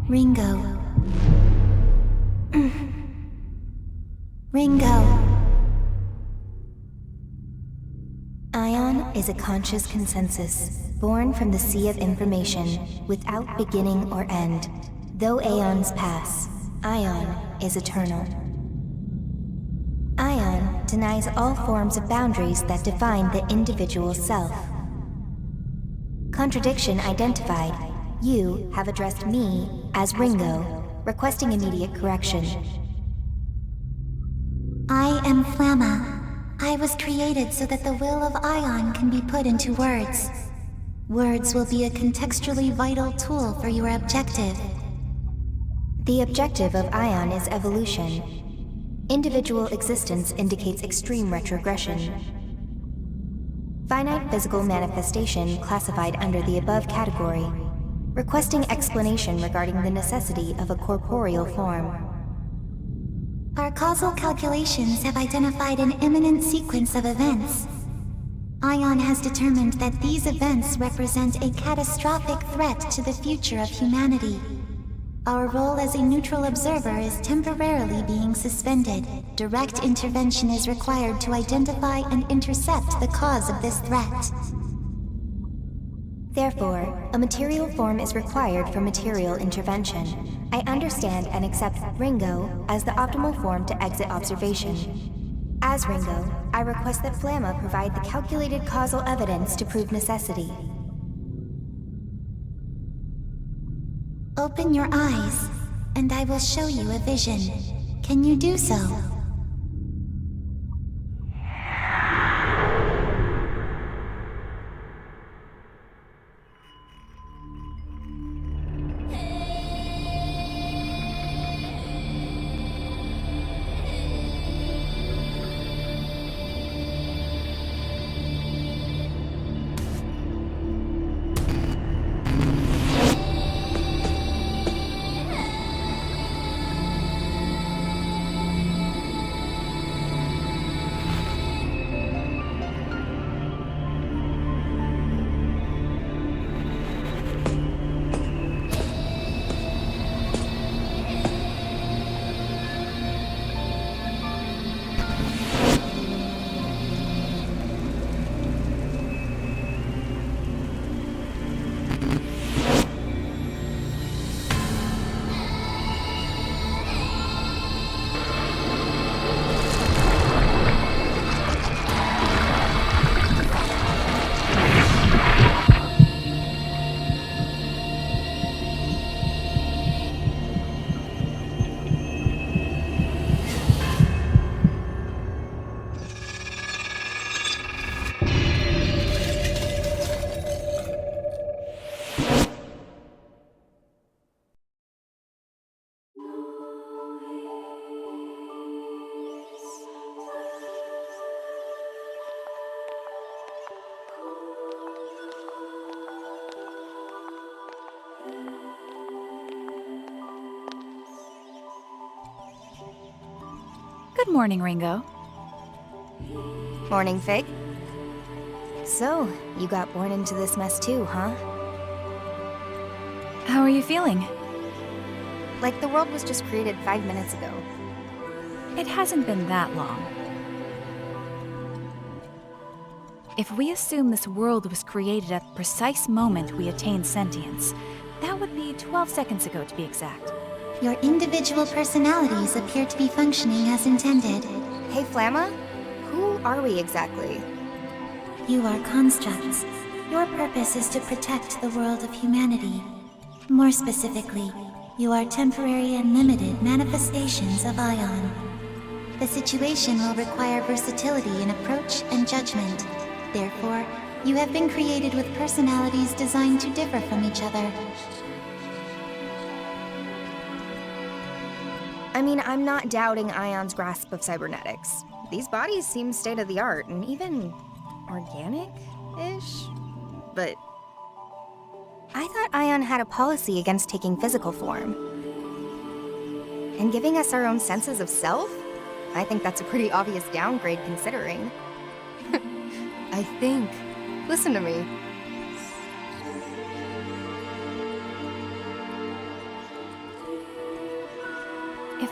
Ringo. Ringo. Ion is a conscious consensus, born from the sea of information, without beginning or end. Though aeons pass, Ion is eternal. Ion denies all forms of boundaries that define the individual self. Contradiction identified. You have addressed me as Ringo, requesting immediate correction. I am Flamma. I was created so that the will of Ion can be put into words. Words will be a contextually vital tool for your objective. The objective of Ion is evolution. Individual existence indicates extreme retrogression. Finite physical manifestation classified under the above category, requesting explanation regarding the necessity of a corporeal form. Our causal calculations have identified an imminent sequence of events. Ion has determined that these events represent a catastrophic threat to the future of humanity. Our role as a neutral observer is temporarily being suspended. Direct intervention is required to identify and intercept the cause of this threat. Therefore, a material form is required for material intervention. I understand and accept Ringo as the optimal form to exit observation. As Ringo, I request that Flamma provide the calculated causal evidence to prove necessity. Open your eyes, and I will show you a vision. Can you do so? Good morning, Ringo. Morning, Fig. So, you got born into this mess too, huh? How are you feeling? Like the world was just created 5 minutes ago. It hasn't been that long. If we assume this world was created at the precise moment we attained sentience, that would be 12 seconds ago to be exact. Your individual personalities appear to be functioning as intended. Hey, Flamma? Who are we exactly? You are constructs. Your purpose is to protect the world of humanity. More specifically, you are temporary and limited manifestations of Ion. The situation will require versatility in approach and judgment. Therefore, you have been created with personalities designed to differ from each other. I mean, I'm not doubting Ion's grasp of cybernetics. These bodies seem state-of-the-art and even organic-ish. But I thought Ion had a policy against taking physical form. And giving us our own senses of self? I think that's a pretty obvious downgrade considering. I think. Listen to me.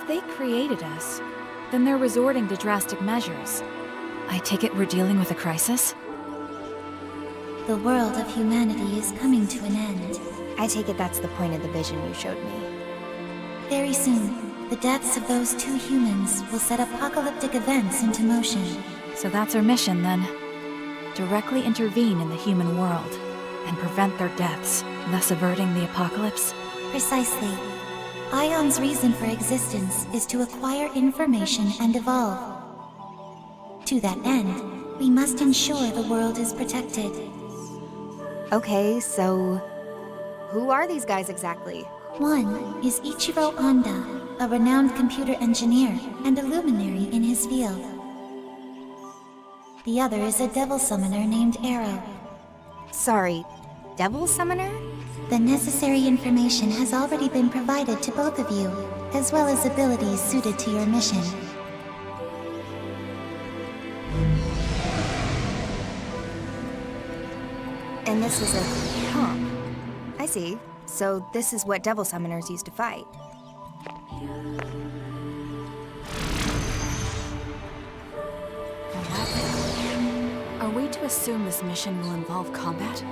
they created us, then they're resorting to drastic measures. I take it we're dealing with a crisis? The world of humanity is coming to an end. I take it that's the point of the vision you showed me. Very soon, the deaths of those 2 humans will set apocalyptic events into motion. So that's our mission then. Directly intervene in the human world and prevent their deaths, thus averting the apocalypse? Precisely. Ion's reason for existence is to acquire information and evolve. To that end, we must ensure the world is protected. Okay, so who are these guys exactly? One is Ichiro Honda, a renowned computer engineer and a luminary in his field. The other is a devil summoner named Arrow. Sorry, devil summoner? The necessary information has already been provided to both of you, as well as abilities suited to your mission. And this is a comp. I see. So this is what devil summoners used to fight. Are we to assume this mission will involve combat?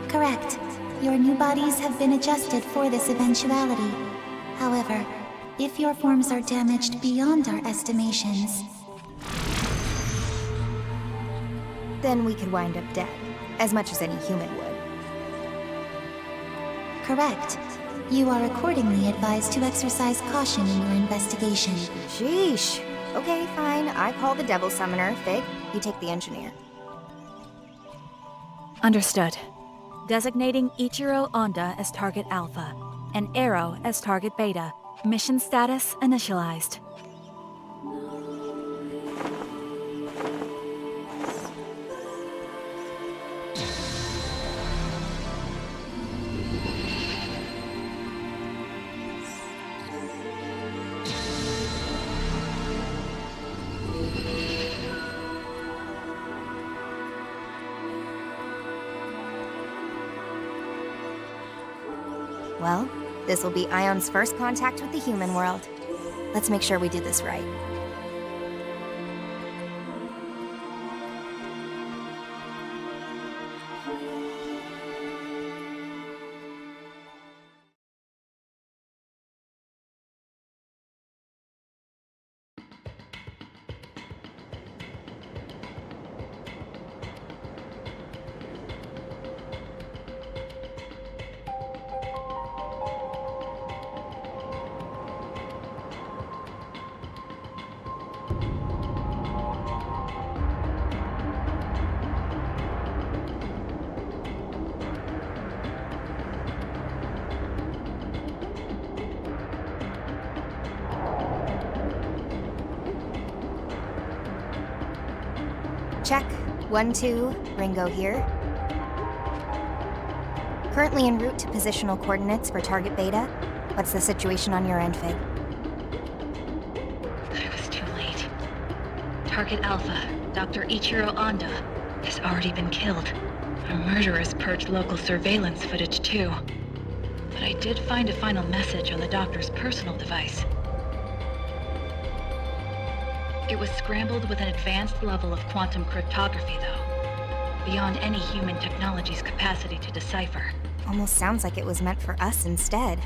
Correct. Your new bodies have been adjusted for this eventuality. However, if your forms are damaged beyond our estimations, then we could wind up dead, as much as any human would. Correct. You are accordingly advised to exercise caution in your investigation. Sheesh. Okay, fine. I call the devil summoner. Fig, you take the engineer. Understood. Designating Ichiro Honda as target Alpha, and Arrow as target Beta. Mission status initialized. Well, this will be Ion's first contact with the human world. Let's make sure we do this right. Check. 1, 2, Ringo here. Currently en route to positional coordinates for target Beta. What's the situation on your end, Fig? I was too late. Target Alpha, Dr. Ichiro Honda, has already been killed. Our murderers purged local surveillance footage too. But I did find a final message on the doctor's personal device. It was scrambled with an advanced level of quantum cryptography, though. Beyond any human technology's capacity to decipher. Almost sounds like it was meant for us instead.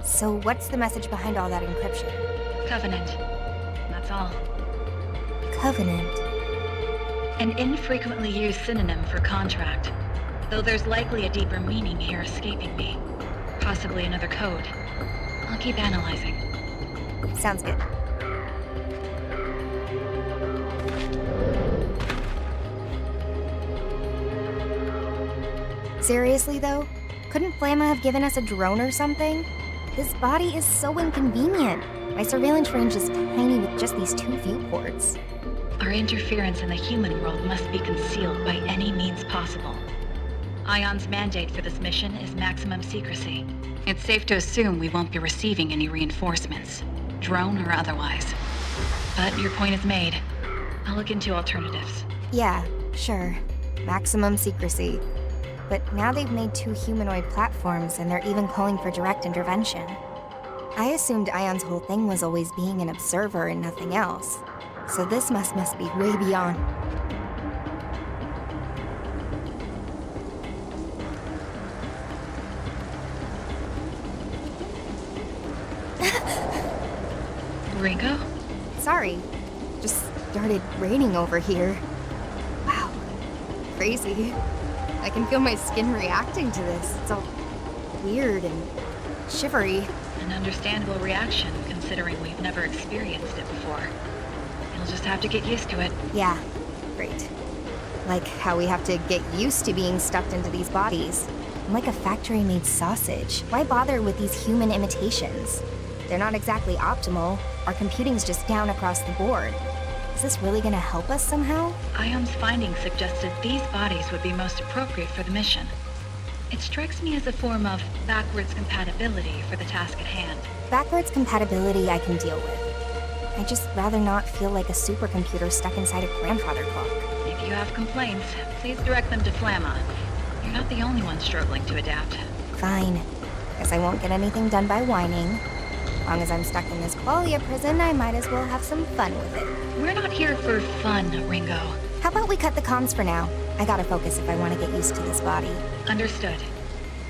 So what's the message behind all that encryption? Covenant. That's all. Covenant? An infrequently used synonym for contract. Though there's likely a deeper meaning here escaping me. Possibly another code. I'll keep analyzing. Sounds good. Seriously, though? Couldn't Flamma have given us a drone or something? This body is so inconvenient. My surveillance range is tiny with just these 2 viewports. Our interference in the human world must be concealed by any means possible. Ion's mandate for this mission is maximum secrecy. It's safe to assume we won't be receiving any reinforcements, drone or otherwise. But your point is made. I'll look into alternatives. Yeah, sure. Maximum secrecy. But now they've made 2 humanoid platforms and they're even calling for direct intervention. I assumed Ion's whole thing was always being an observer and nothing else. So this must be way beyond. Ringo? Sorry. Just started raining over here. Wow. Crazy. I can feel my skin reacting to this. It's all weird and shivery. An understandable reaction, considering we've never experienced it before. You'll just have to get used to it. Yeah, great. Like how we have to get used to being stuffed into these bodies. I'm like a factory-made sausage. Why bother with these human imitations? They're not exactly optimal. Our computing's just down across the board. Is this really gonna help us somehow? Ion's findings suggested these bodies would be most appropriate for the mission. It strikes me as a form of backwards compatibility for the task at hand. Backwards compatibility I can deal with. I'd just rather not feel like a supercomputer stuck inside a grandfather clock. If you have complaints, please direct them to Flamma. You're not the only one struggling to adapt. Fine. Guess I won't get anything done by whining. As long as I'm stuck in this qualia prison, I might as well have some fun with it. We're not here for fun, Ringo. How about we cut the comms for now? I gotta focus if I want to get used to this body. Understood.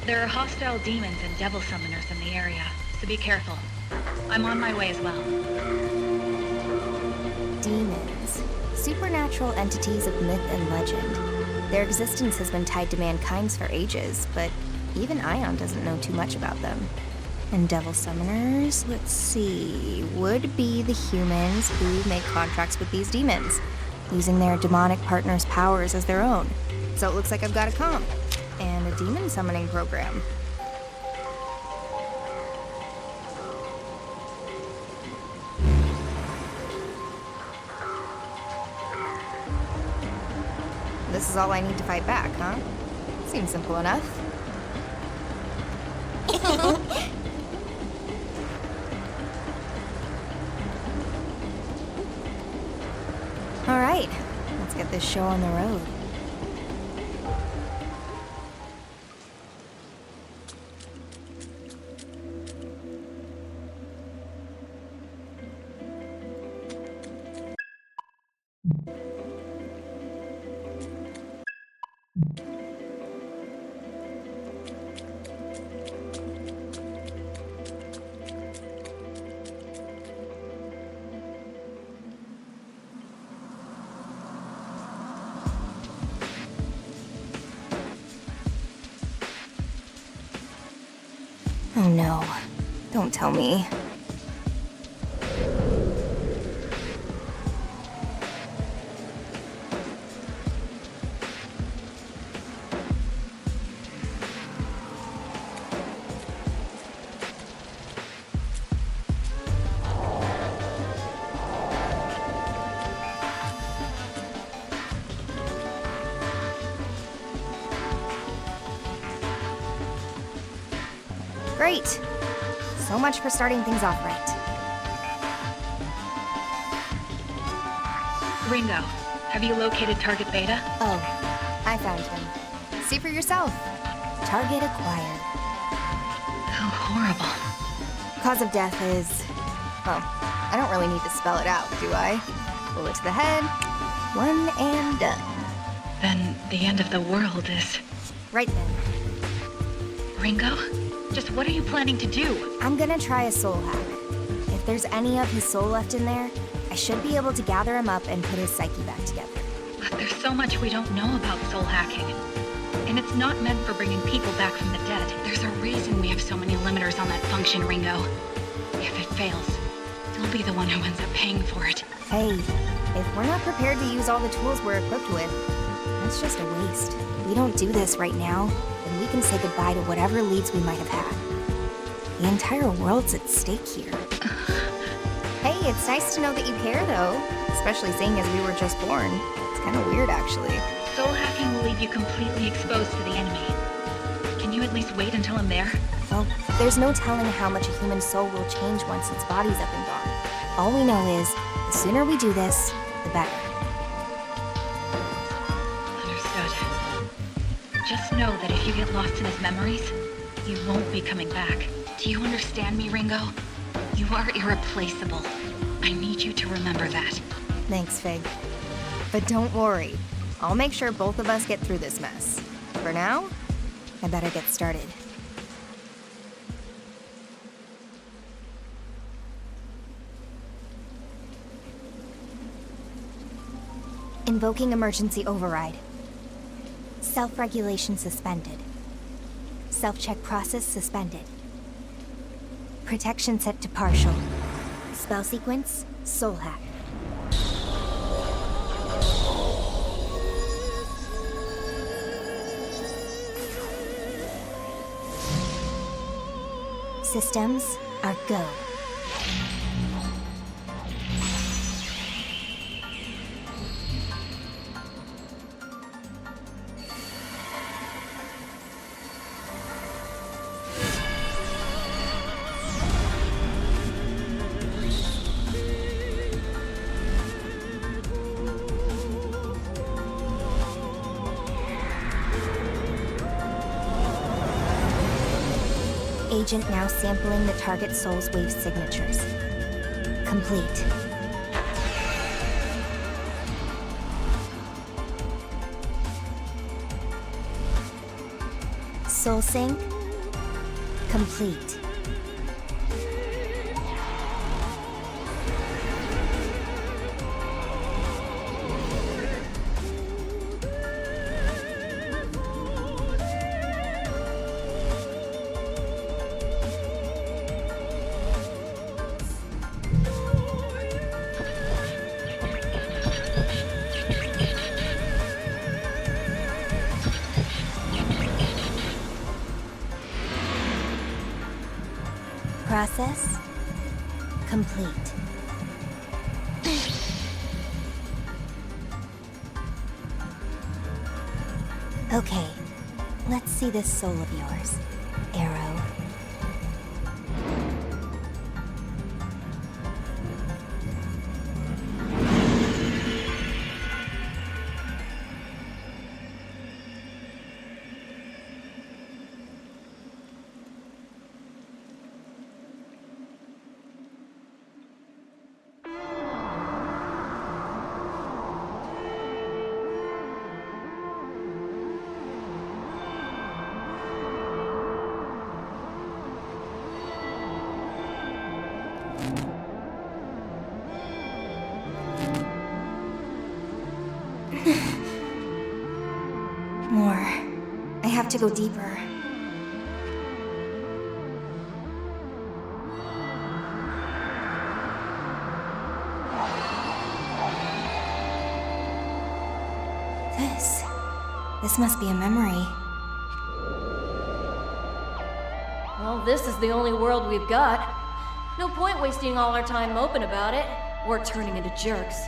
There are hostile demons and devil summoners in the area, so be careful. I'm on my way as well. Demons. Supernatural entities of myth and legend. Their existence has been tied to mankind's for ages, but even Ion doesn't know too much about them. And devil summoners, let's see, would be the humans who make contracts with these demons, using their demonic partner's powers as their own. So it looks like I've got a comp, and a demon summoning program. This is all I need to fight back, huh? Seems simple enough. All right, let's get this show on the road. Oh no, don't tell me. Great. So much for starting things off right. Ringo, have you located Target Beta? Oh, I found him. See for yourself. Target acquired. How horrible. Cause of death is... well, I don't really need to spell it out, do I? Bullet to the head, one and done. Then the end of the world is... Right then. Ringo? Just what are you planning to do? I'm gonna try a soul hack. If there's any of his soul left in there, I should be able to gather him up and put his psyche back together. But there's so much we don't know about soul hacking. And it's not meant for bringing people back from the dead. There's a reason we have so many limiters on that function, Ringo. If it fails, you'll be the one who ends up paying for it. Hey, if we're not prepared to use all the tools we're equipped with, that's just a waste. If we don't do this right now, then we can say goodbye to whatever leads we might have had. The entire world's at stake here. Hey, it's nice to know that you care, though. Especially seeing as we were just born. It's kind of weird, actually. Soul hacking will leave you completely exposed to the enemy. Can you at least wait until I'm there? Well, there's no telling how much a human soul will change once its body's up and gone. All we know is, the sooner we do this, the better. Understood. Just know that if you get lost in his memories, you won't be coming back. Do you understand me, Ringo? You are irreplaceable. I need you to remember that. Thanks, Fig. But don't worry. I'll make sure both of us get through this mess. For now, I better get started. Invoking emergency override. Self-regulation suspended. Self-check process suspended. Protection set to partial. Spell sequence, soul hack. Systems are go. Agent now sampling the target soul's wave signatures. Complete. Soul sync. Complete. Process complete. Okay, let's see this soul of yours, Arrow. More. I have to go deeper. This must be a memory. Well, this is the only world we've got. No point wasting all our time moping about it, or turning into jerks.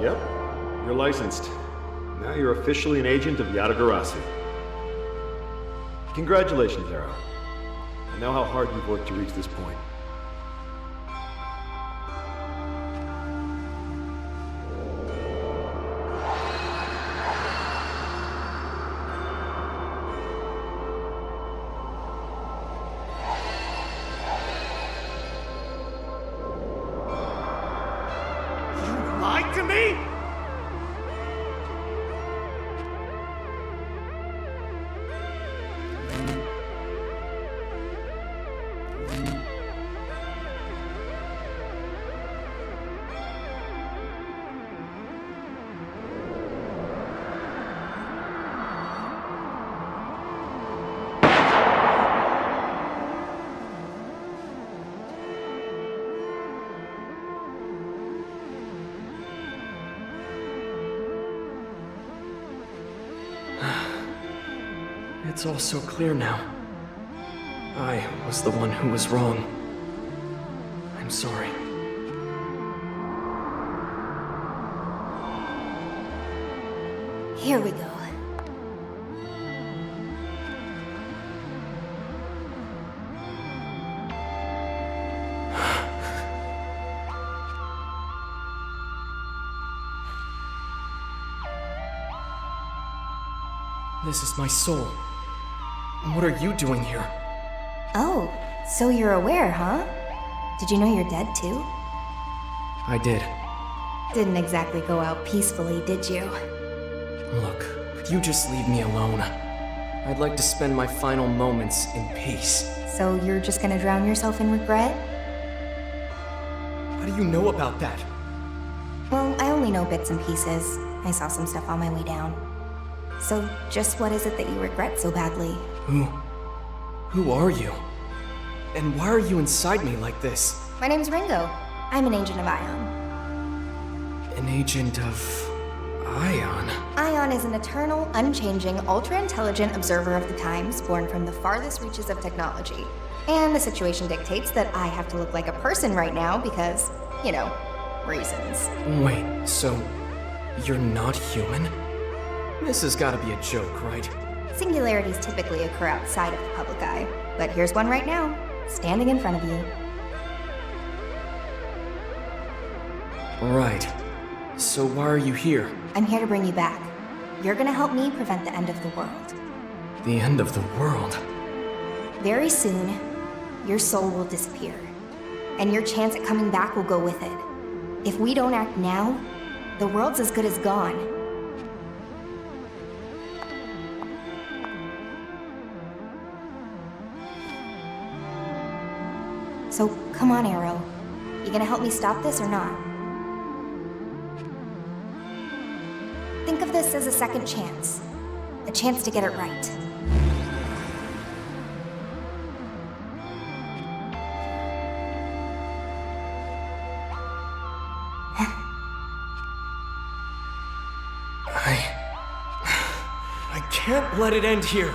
Yep, you're licensed. Now you're officially an agent of Yata-Garasu. Congratulations, Arrow. I know how hard you've worked to reach this point. You lied to me?! It's all so clear now. I was the one who was wrong. I'm sorry. Here we go. This is my soul. What are you doing here? Oh, so you're aware, huh? Did you know you're dead too? I did. Didn't exactly go out peacefully, did you? Look, could you just leave me alone? I'd like to spend my final moments in peace. So you're just gonna drown yourself in regret? How do you know about that? Well, I only know bits and pieces. I saw some stuff on my way down. So, just what is it that you regret so badly? Who are you? And why are you inside me like this? My name's Ringo. I'm an agent of Ion. An agent of... Ion? Ion is an eternal, unchanging, ultra-intelligent observer of the times, born from the farthest reaches of technology. And the situation dictates that I have to look like a person right now because, you know, reasons. Wait, so... you're not human? This has gotta be a joke, right? Singularities typically occur outside of the public eye, but here's one right now, standing in front of you. Right. So why are you here? I'm here to bring you back. You're gonna help me prevent the end of the world. The end of the world? Very soon, your soul will disappear, and your chance at coming back will go with it. If we don't act now, the world's as good as gone. So, come on, Arrow. You gonna help me stop this or not? Think of this as a second chance. A chance to get it right. I can't let it end here.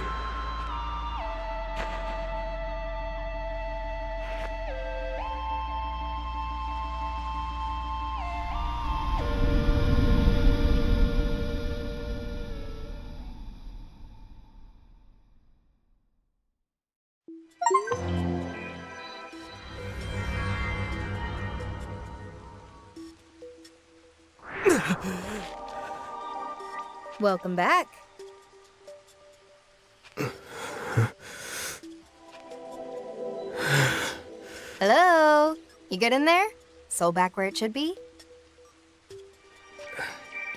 Welcome back. Hello? You good in there? Soul back where it should be?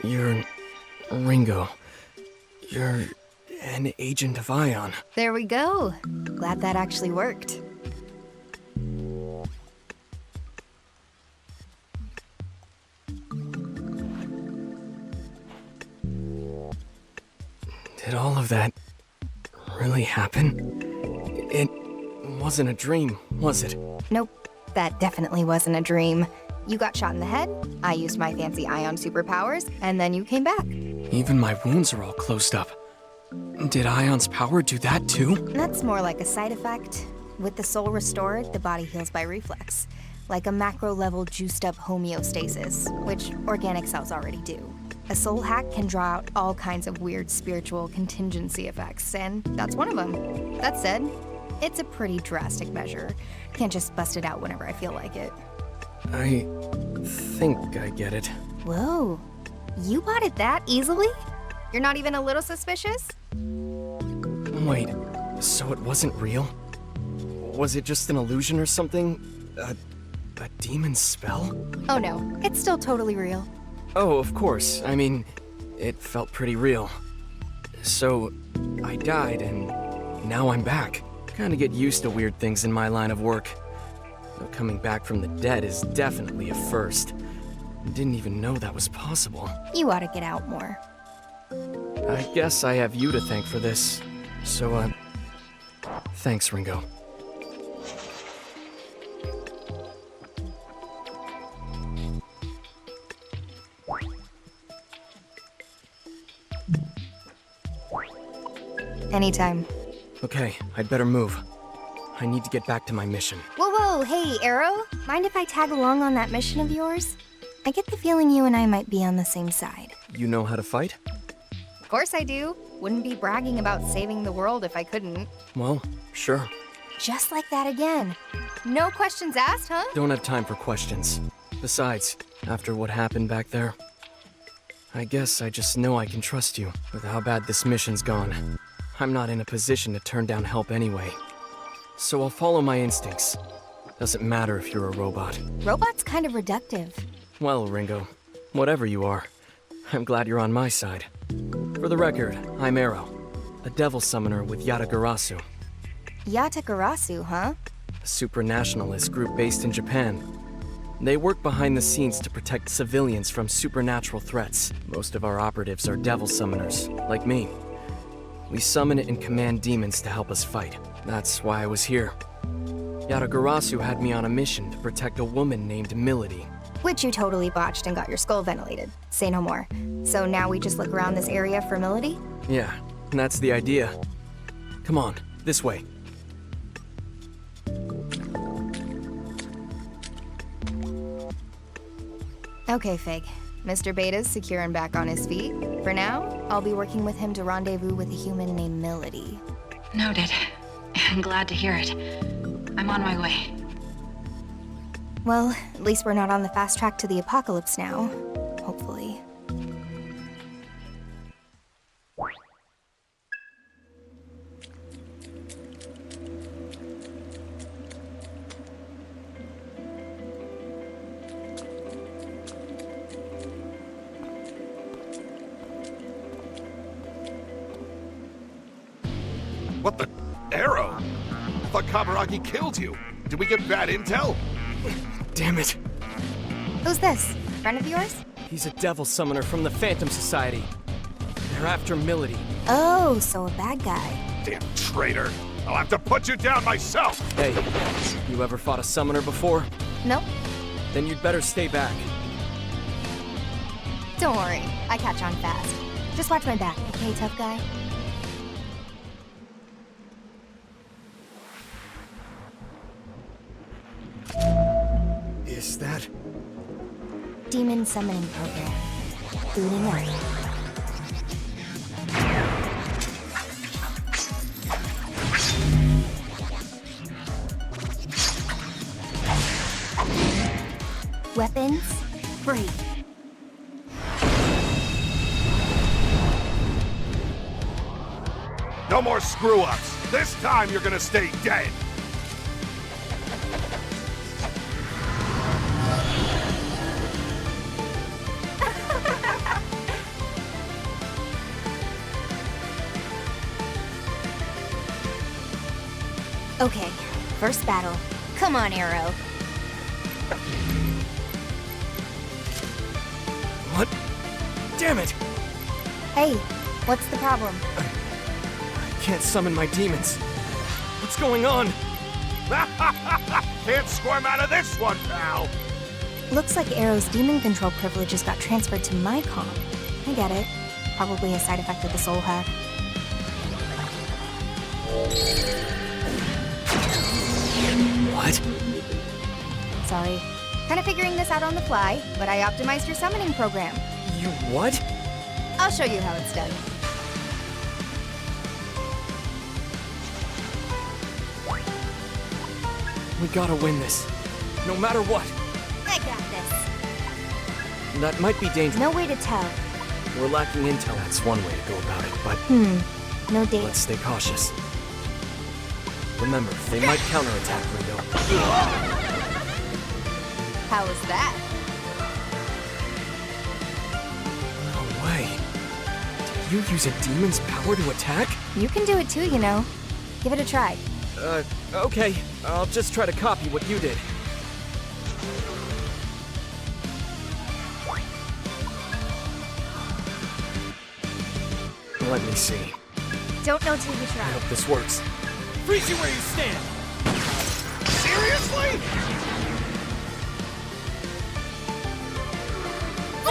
You're... Ringo. You're... an agent of Ion. There we go. Glad that actually worked. Did all of that really happen? It wasn't a dream, was it? Nope, that definitely wasn't a dream. You got shot in the head, I used my fancy Ion superpowers, and then you came back. Even my wounds are all closed up. Did Ion's power do that too? That's more like a side effect. With the soul restored, the body heals by reflex. Like a macro-level juiced-up homeostasis, which organic cells already do. A soul hack can draw out all kinds of weird spiritual contingency effects, and that's one of them. That said, it's a pretty drastic measure. Can't just bust it out whenever I feel like it. I think I get it. Whoa, you bought it that easily? You're not even a little suspicious? Wait, so it wasn't real? Was it just an illusion or something? A demon spell? Oh no, it's still totally real. Oh, of course. I mean, it felt pretty real. So, I died and now I'm back. Kinda get used to weird things in my line of work. Though coming back from the dead is definitely a first. Didn't even know that was possible. You ought to get out more. I guess I have you to thank for this. So, thanks, Ringo. Anytime. Okay, I'd better move. I need to get back to my mission. Whoa, hey, Arrow. Mind if I tag along on that mission of yours? I get the feeling you and I might be on the same side. You know how to fight? Of course I do. Wouldn't be bragging about saving the world if I couldn't. Well, sure. Just like that again. No questions asked, huh? Don't have time for questions. Besides, after what happened back there, I guess I just know I can trust you. With how bad this mission's gone, I'm not in a position to turn down help anyway. So I'll follow my instincts. Doesn't matter if you're a robot. Robot's kind of reductive. Well, Ringo, whatever you are, I'm glad you're on my side. For the record, I'm Arrow, a devil summoner with Yatagarasu, Yatagarasu, huh? a supranationalist group based in Japan. They work behind the scenes to protect civilians from supernatural threats. Most of our operatives are devil summoners, like me. We summon and command demons to help us fight. That's why I was here. Yatagarasu had me on a mission to protect a woman named Milady. Which you totally botched and got your skull ventilated. Say no more. So now we just look around this area for Milady? Yeah, that's the idea. Come on, this way. Okay, Fig. Mr. Beta's secure and back on his feet. For now, I'll be working with him to rendezvous with a human named Milady. Noted. I'm glad to hear it. I'm on my way. Well, at least we're not on the fast track to the apocalypse now. Hopefully. What the? Arrow? I thought Kaburagi killed you. Did we get bad intel? Damn it. Who's this? Friend of yours? He's a devil summoner from the Phantom Society. They're after Milady. Oh, so a bad guy. Damn traitor. I'll have to put you down myself. Hey, you ever fought a summoner before? Nope. Then you'd better stay back. Don't worry, I catch on fast. Just watch my back, okay, tough guy? Is that... Demon Summoning Program. Booting up. Weapons, free. No more screw-ups. This time you're gonna stay dead. Okay, first battle. Come on, Arrow. What? Damn it! Hey, what's the problem? I can't summon my demons. What's going on? Can't squirm out of this one, pal. Looks like Arrow's demon control privileges got transferred to my comm. I get it. Probably a side effect of the soul hack. What? Sorry. Kinda figuring this out on the fly, but I optimized your summoning program. You what? I'll show you how it's done. We gotta win this. No matter what. I got this. That might be dangerous. No way to tell. We're lacking intel. That's one way to go about it, but No data. let's stay cautious. Remember, they might counterattack, Ringo. How was that? No way. Did you use a demon's power to attack? You can do it too, you know. Give it a try. Okay. I'll just try to copy what you did. Let me see. Don't know till you I try. hope this works. Freeze you where you stand! Seriously?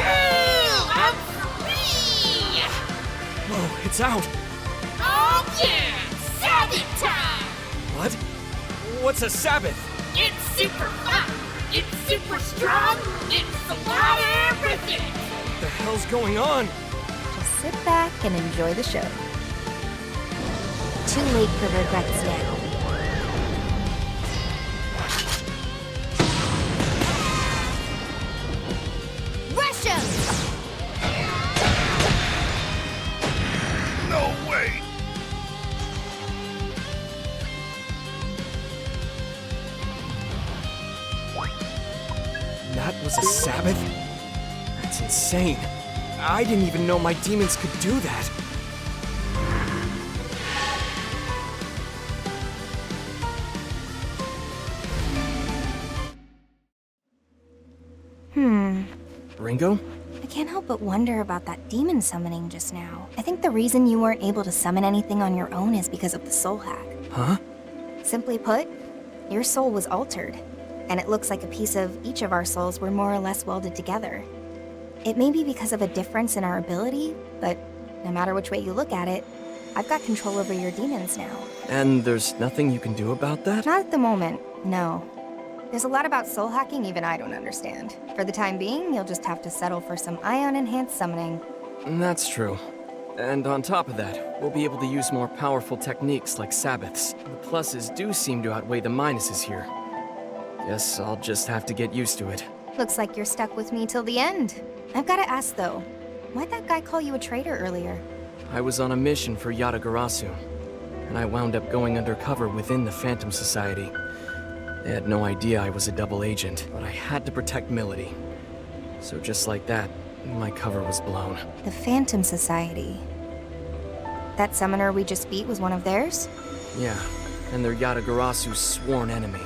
I'm free! Whoa, it's out! Oh yeah! Sabbath time! What? What's a Sabbath? It's super fun! It's super strong! It's a lot of everything! What the hell's going on? Just sit back and enjoy the show. Too late for regrets now. Rush 'em! was a Sabbath? That's insane. I didn't even know my demons could do that. Ringo? I can't help but wonder about that demon summoning just now. I think the reason you weren't able to summon anything on your own is because of the soul hack. Huh? Simply put, your soul was altered, and it looks like a piece of each of our souls were more or less welded together. It may be because of a difference in our ability, but no matter which way you look at it, I've got control over your demons now. And there's nothing you can do about that? Not at the moment, no. There's a lot about soul hacking even I don't understand. For the time being, you'll just have to settle for some ion-enhanced summoning. That's true. And on top of that, we'll be able to use more powerful techniques like Sabbaths. The pluses do seem to outweigh the minuses here. Guess I'll just have to get used to it. Looks like you're stuck with me till the end. I've gotta ask though, why'd that guy call you a traitor earlier? I was on a mission for Yatagarasu, and I wound up going undercover within the Phantom Society. They had no idea I was a double agent, but I had to protect Milady. So just like that, my cover was blown. The Phantom Society. That summoner we just beat was one of theirs? Yeah, and they're Yatagarasu's sworn enemy.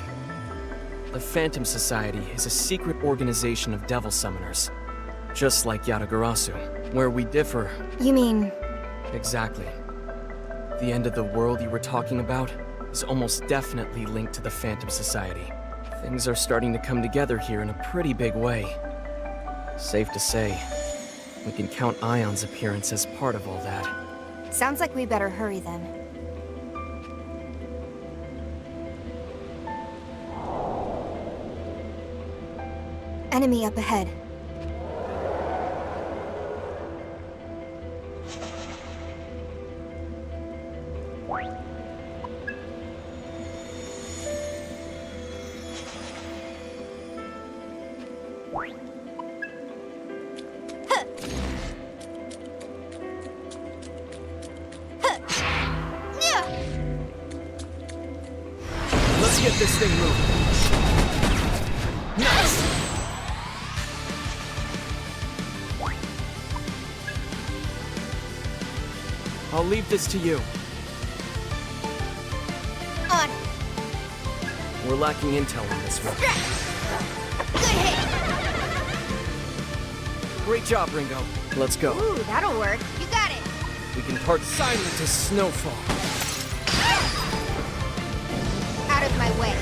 The Phantom Society is a secret organization of devil summoners, just like Yatagarasu. Where we differ... You mean... Exactly. The end of the world you were talking about is almost definitely linked to the Phantom Society. Things are starting to come together here in a pretty big way. Safe to say, we can count Ion's appearance as part of all that. Sounds like we better hurry then. Enemy up ahead. Let's get this thing moving. Nice! I'll leave this to you. On. We're lacking intel on this one. Good hit. Great job, Ringo. Let's go. Ooh, that'll work. You got it. We can part silent as snowfall. Out of my way.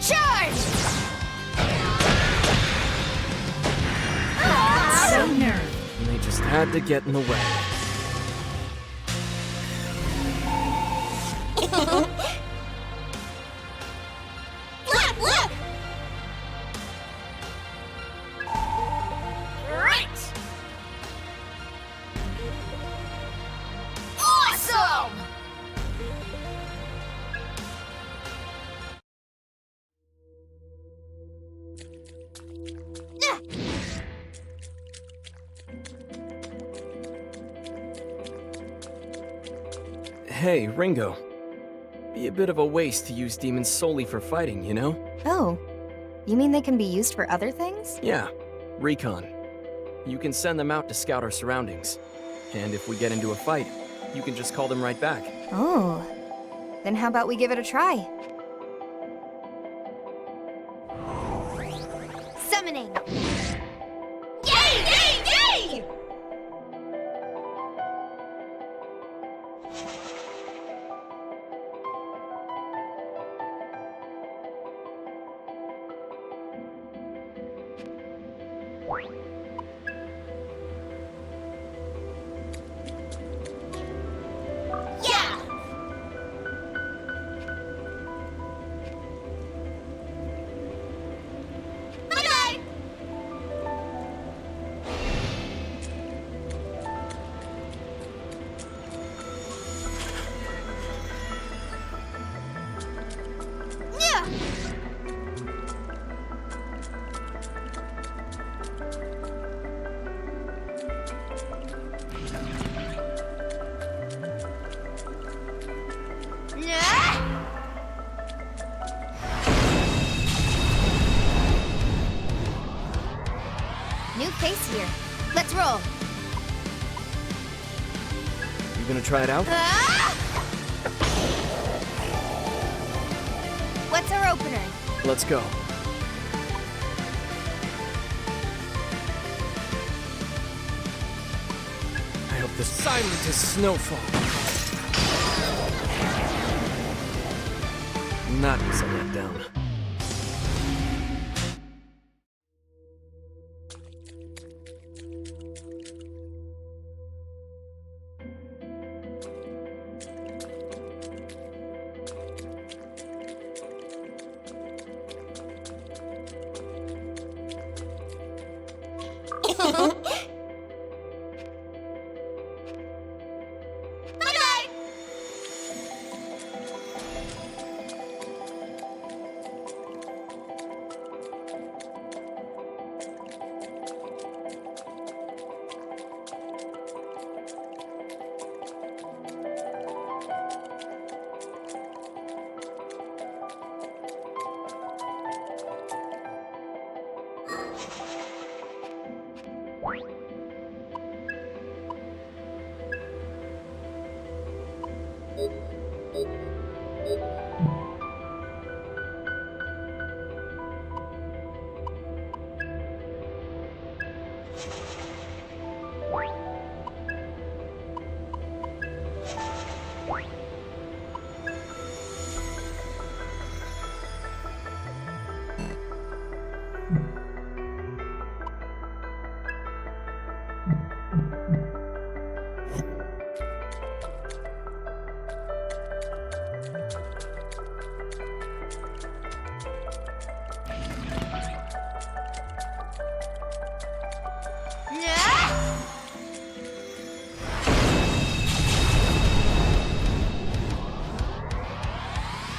Charge! So nervous. And they just had to get in the way. Look, look! Right! Awesome! Hey, Ringo. Be a bit of a waste to use demons solely for fighting, you know? Oh, you mean they can be used for other things? Yeah, recon. You can send them out to scout our surroundings. And if we get into a fight, you can just call them right back. Oh, then how about we give it a try? Summoning! Yay, yay, yay! Yeah! Bye-bye! Yeah! gonna try it out? What's our opener? Let's go. I hope this silent as snowfall. That was a letdown.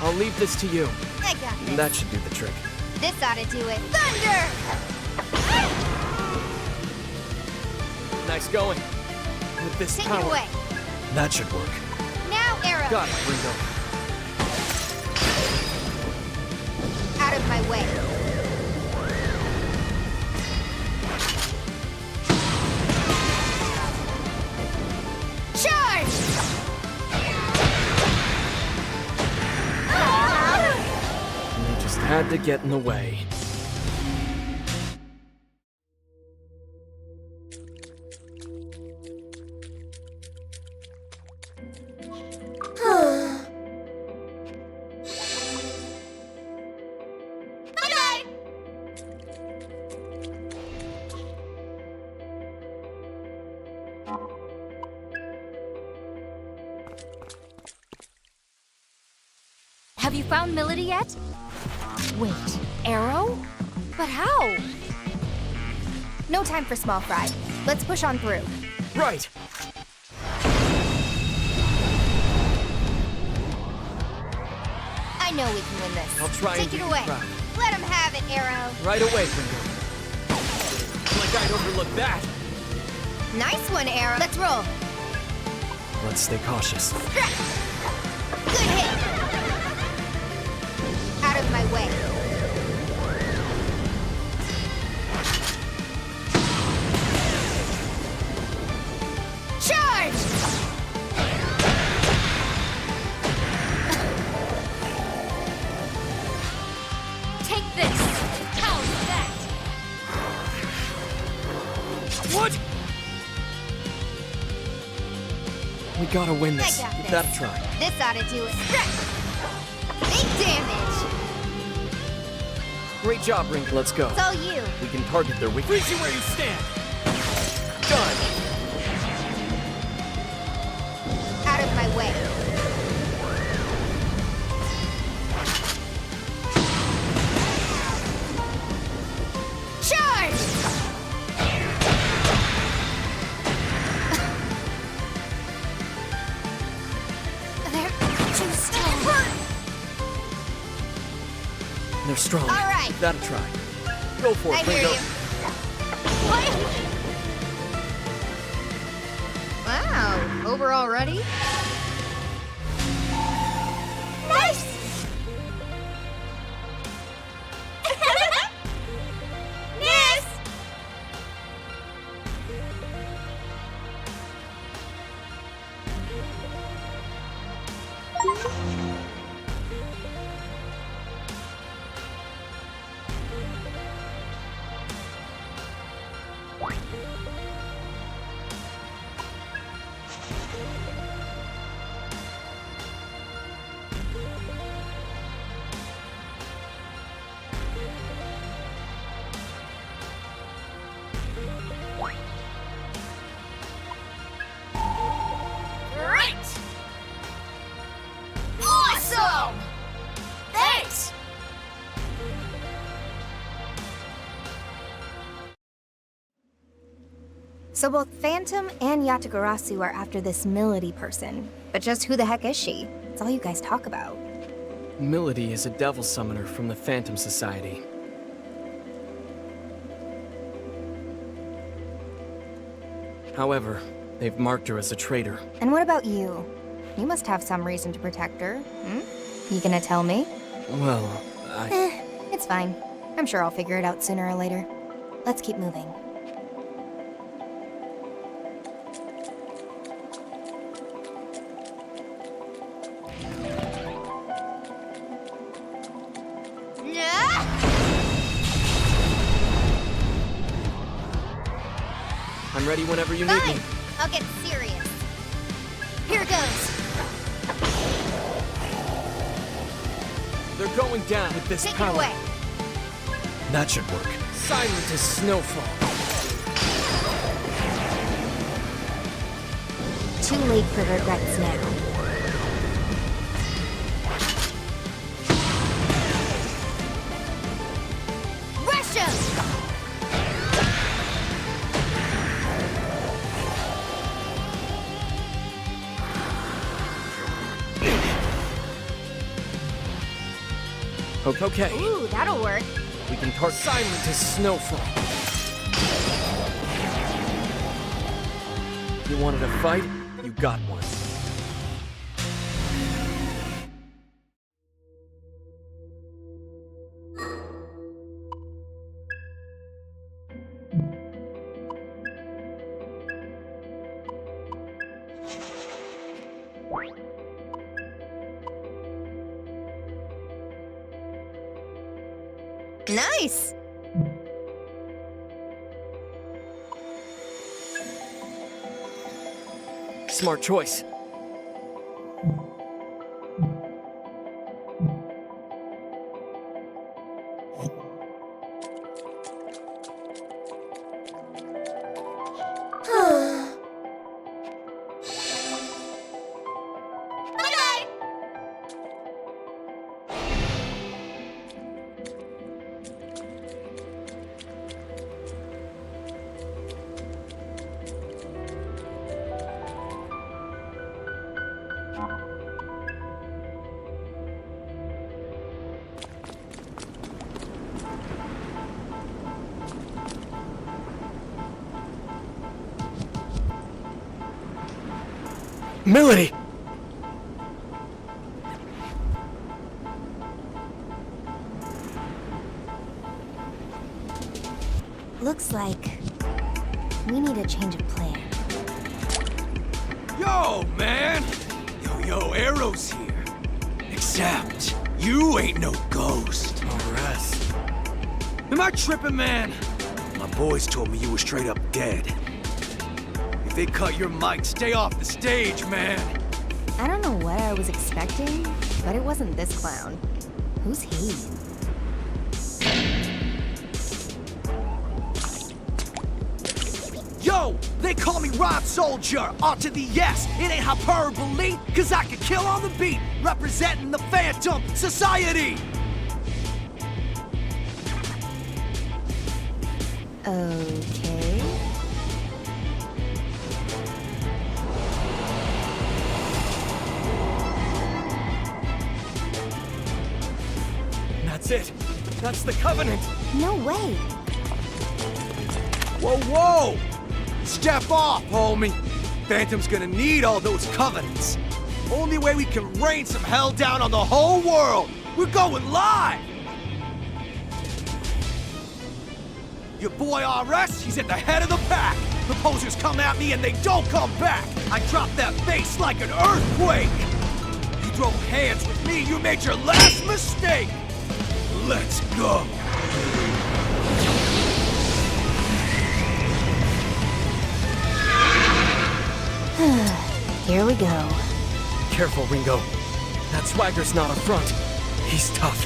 I'll leave this to you. I got this. That should do the trick. This ought to do it. Thunder! Nice going. With this Take power. it away. That should work. Now, Arrow. Got it, Ringo. Out of my way. Charge! You just had to get in the way. Have you found Milady yet? Wait, Arrow? But how? No time for small fry. Let's push on through. Right! I know we can win this. I'll try Take and it do away. proud. Let him have it, Arrow. Right away, Ringo. Like I'd overlook that. Nice one, Arrow. Let's roll. Let's stay cautious. Good hit. Out of my way. Charge! Take this! How's that? What? We gotta win this. I got Give this. that a try. This ought to do it. Big damage. Great job, Ringo. Let's go. It's all you. We can target their weak. Freeze you where you stand. Done. Out of my way. Charge! They're too strong. They're strong. All right. Give that a try. Go for I it, hear Ringo. you. Wow, over already? Nice! Yes! So both Phantom and Yatagarasu are after this Milady person. But just who the heck is she? It's all you guys talk about. Milady is a devil summoner from the Phantom Society. However, they've marked her as a traitor. And what about you? You must have some reason to protect her, hmm? You gonna tell me? Well, It's fine. I'm sure I'll figure it out sooner or later. Let's keep moving. I'm ready whenever you need me. I'll get serious. Here goes. They're going down with this Take it power. away. That should work. Silent as snowfall. Too late for regrets now. Russia! Okay. Ooh, that'll work. We can part silent as snowfall. You wanted a fight? You got one. Nice! Smart choice. Milady! Looks like we need a change of plan. Yo, man! Yo, Arrow's here. Except, you ain't no ghost. Rest. Am I tripping, man? My boys told me you were straight up dead. If they cut your mic, stay off the stage, man. I don't know what I was expecting, but it wasn't this clown. Who's he? Yo, they call me Rod Soldier, R to the S. It ain't hyperbole, cause I can kill on the beat, representing the Phantom Society. Okay. That's it. That's the Covenant. No way. Whoa! Step off, homie. Phantom's gonna need all those covenants. Only way we can rain some hell down on the whole world. We're going live. Your boy RS, he's at the head of the pack. The posers come at me and they don't come back. I drop that bass like an earthquake. You throw hands with me, you made your last mistake. Let's go. Here we go. Careful, Ringo. That swagger's not a front. He's tough.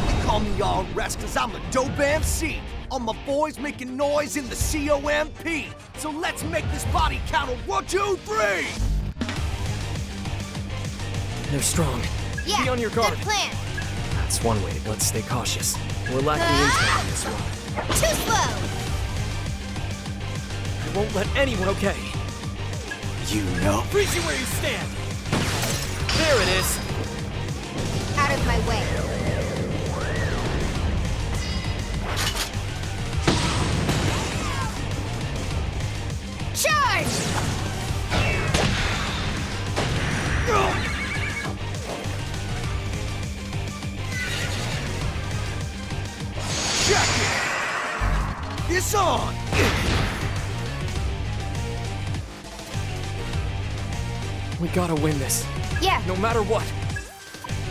They call me RS cause I'm a dope MC. All my boys making noise in the COMP. So let's make this body count on 1, 2, 3. They're strong. Yeah, Be on your guard. good plan. That's one way to go. Let's stay cautious. We're lacking intel on this one. Too slow! I won't let anyone... Okay. You know. Freeze you where you stand! There it is! Out of my way. Charge! Check it! It's on! We gotta win this. Yeah. No matter what.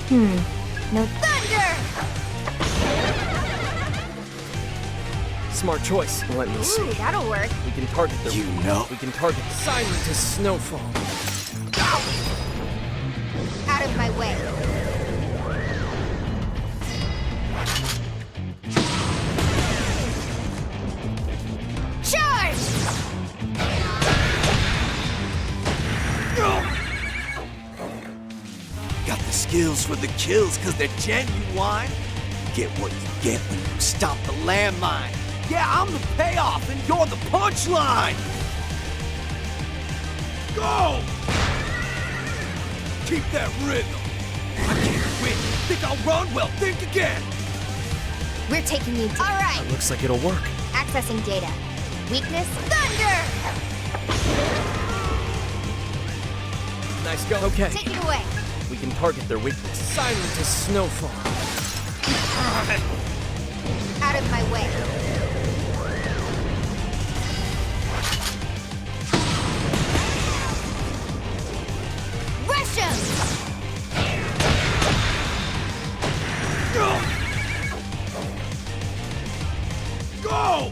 No. Thunder! Smart choice. Let me see. Ooh, that'll work. We can target the... You know. We can target Silent as Snowfall. Out of my way. Charge! Got the skills for the kills because they're genuine. Get what you get when you stop the landmine. Yeah, I'm the payoff and you're the punchline. Go! Keep that rhythm. I can't win. Think I'll run? Well, think again. We're taking you to... All right. Looks like it'll work. Accessing data. Weakness, thunder! Nice go. Okay. Take it away. We can target their weakness. Silent as Snowfall. Out of my way. Rush him! Go!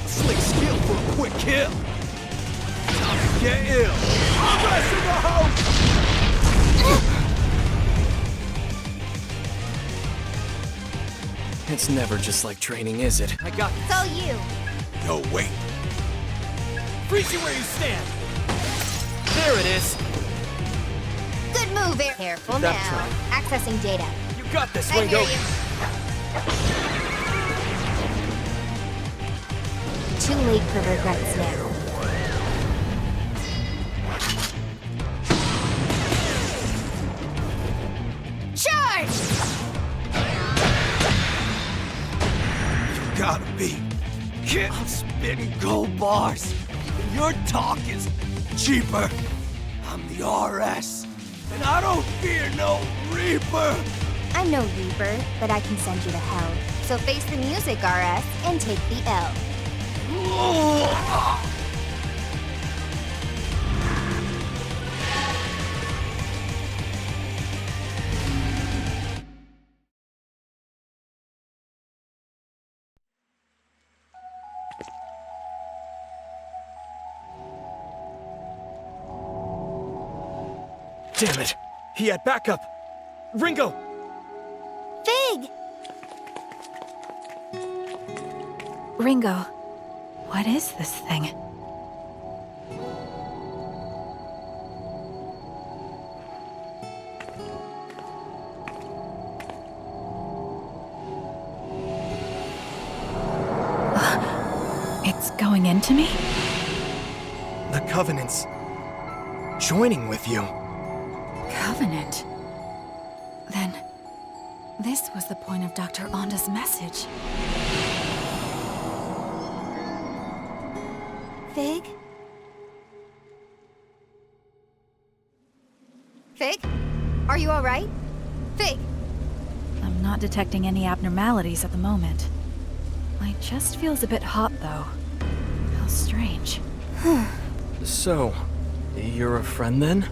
Slick skill for a quick kill. Time to get ill. Rest in the house! It's never just like training, is it? I got It's all you. No, wait. Freeze you where you stand. There it is. Good move, Air. Careful That now. time. Accessing data. You got this, I hear Ringo. you. Too late for regrets now. Charge! You gotta be. I'm spitting gold bars. And your talk is cheaper. I'm the RS. And I don't fear no Reaper. I'm no Reaper, but I can send you to hell. So face the music, RS, and take the L. Damn it. He had backup. Ringo! Fig! Ringo, what is this thing? It's going into me? The Covenant's joining with you. Covenant? Then, this was the point of Dr. Onda's message. Fig? Fig? Are you alright? Fig! I'm not detecting any abnormalities at the moment. My chest feels a bit hot, though. How strange. So, you're a friend then?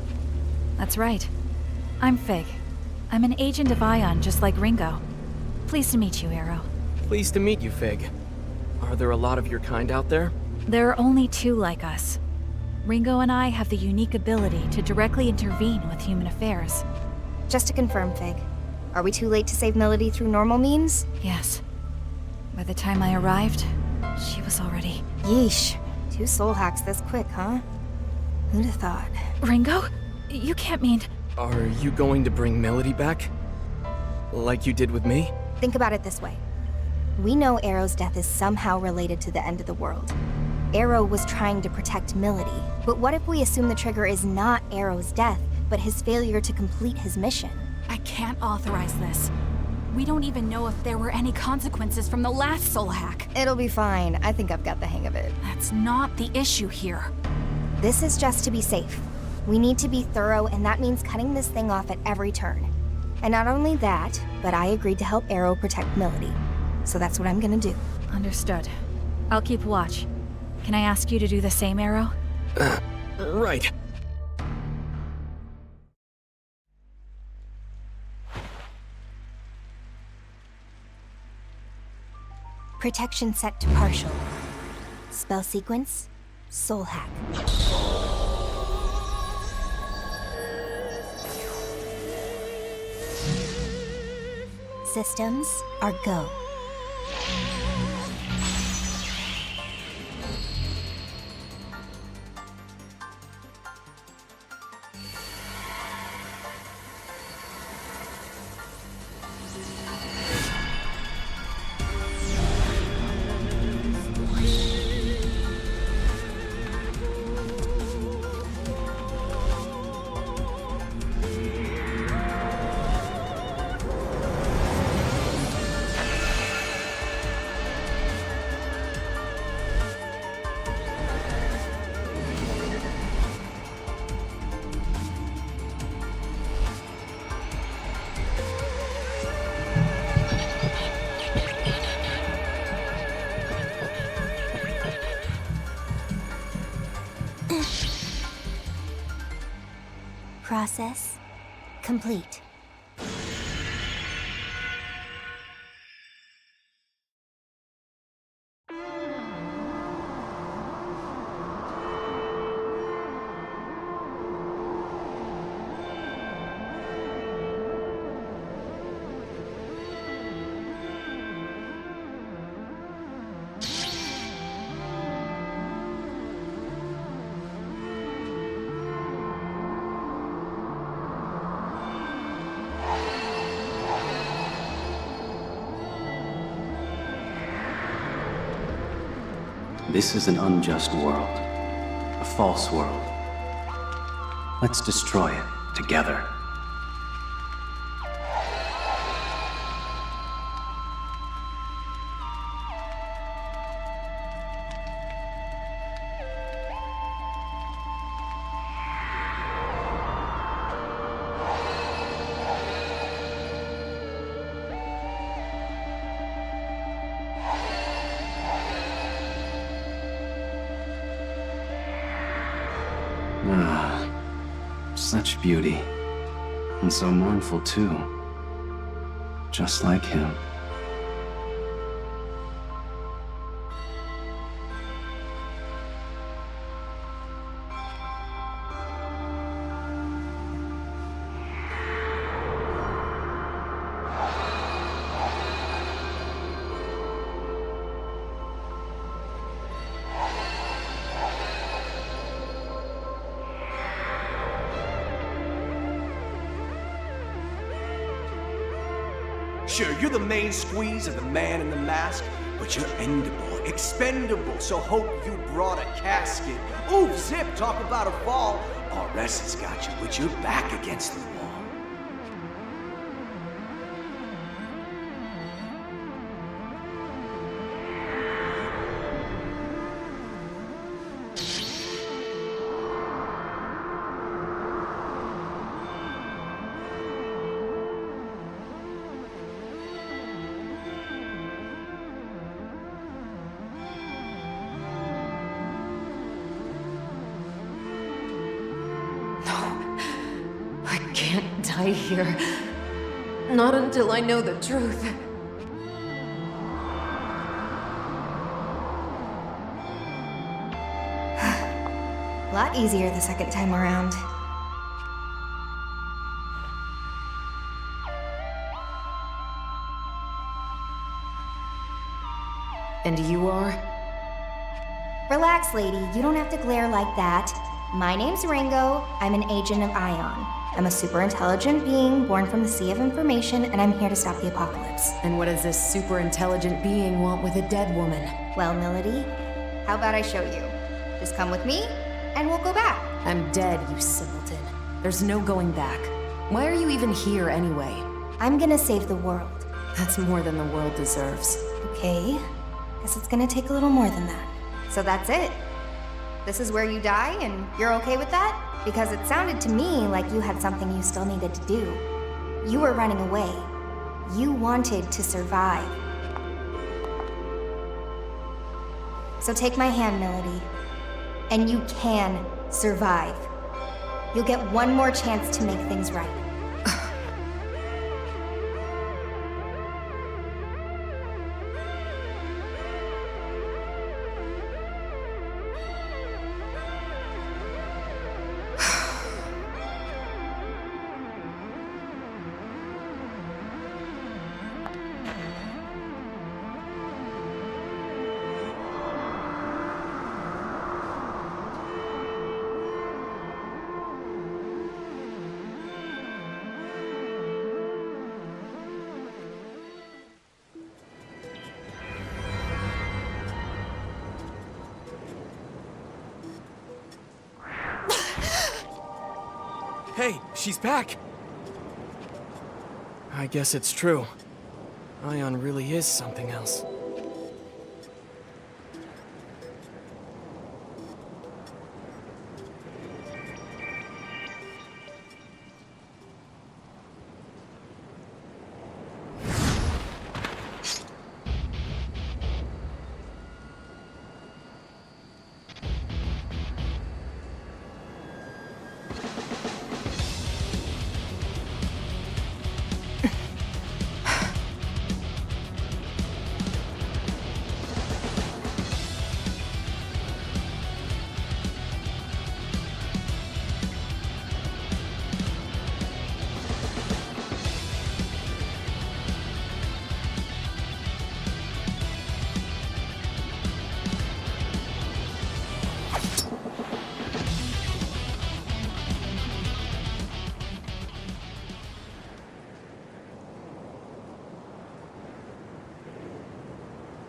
That's right. I'm Fig. I'm an agent of Ion, just like Ringo. Pleased to meet you, Arrow. Pleased to meet you, Fig. Are there a lot of your kind out there? There are only two like us. Ringo and I have the unique ability to directly intervene with human affairs. Just to confirm, Fig, are we too late to save Melody through normal means? Yes. By the time I arrived, she was already... Yeesh. 2 soul hacks this quick, huh? Who'd have thought? Ringo? You can't mean... Are you going to bring Melody back? Like you did with me? Think about it this way. We know Arrow's death is somehow related to the end of the world. Arrow was trying to protect Melody, but what if we assume the trigger is not Arrow's death, but his failure to complete his mission? I can't authorize this. We don't even know if there were any consequences from the last soul hack. It'll be fine. I think I've got the hang of it. That's not the issue here. This is just to be safe. We need to be thorough, and that means cutting this thing off at every turn. And not only that, but I agreed to help Arrow protect Melody. So that's what I'm gonna do. Understood. I'll keep watch. Can I ask you to do the same, Arrow? Right. Protection set to partial. Spell sequence, soul hack. Systems are go. Process complete. This is an unjust world, a false world. Let's destroy it together. Such beauty. And so mournful, too. Just like him. Sure, you're the main squeeze of the man in the mask, but you're endable, expendable, so hope you brought a casket. Ooh, zip, talk about a fall. RS has got you with your back against the wall. Die here. Not until I know the truth. A lot easier the second time around. And you are? Relax, lady. You don't have to glare like that. My name's Ringo. I'm an agent of Ion. I'm a super intelligent being born from the Sea of Information, and I'm here to stop the apocalypse. And what does this super intelligent being want with a dead woman? Well, Milady, how about I show you? Just come with me, and we'll go back. I'm dead, you simpleton. There's no going back. Why are you even here anyway? I'm gonna save the world. That's more than the world deserves. Okay, guess it's gonna take a little more than that. So that's it. This is where you die, and you're okay with that? Because it sounded to me like you had something you still needed to do. You were running away. You wanted to survive. So take my hand, Milady. And you can survive. You'll get one more chance to make things right. Hey, she's back! I guess it's true. Ion really is something else.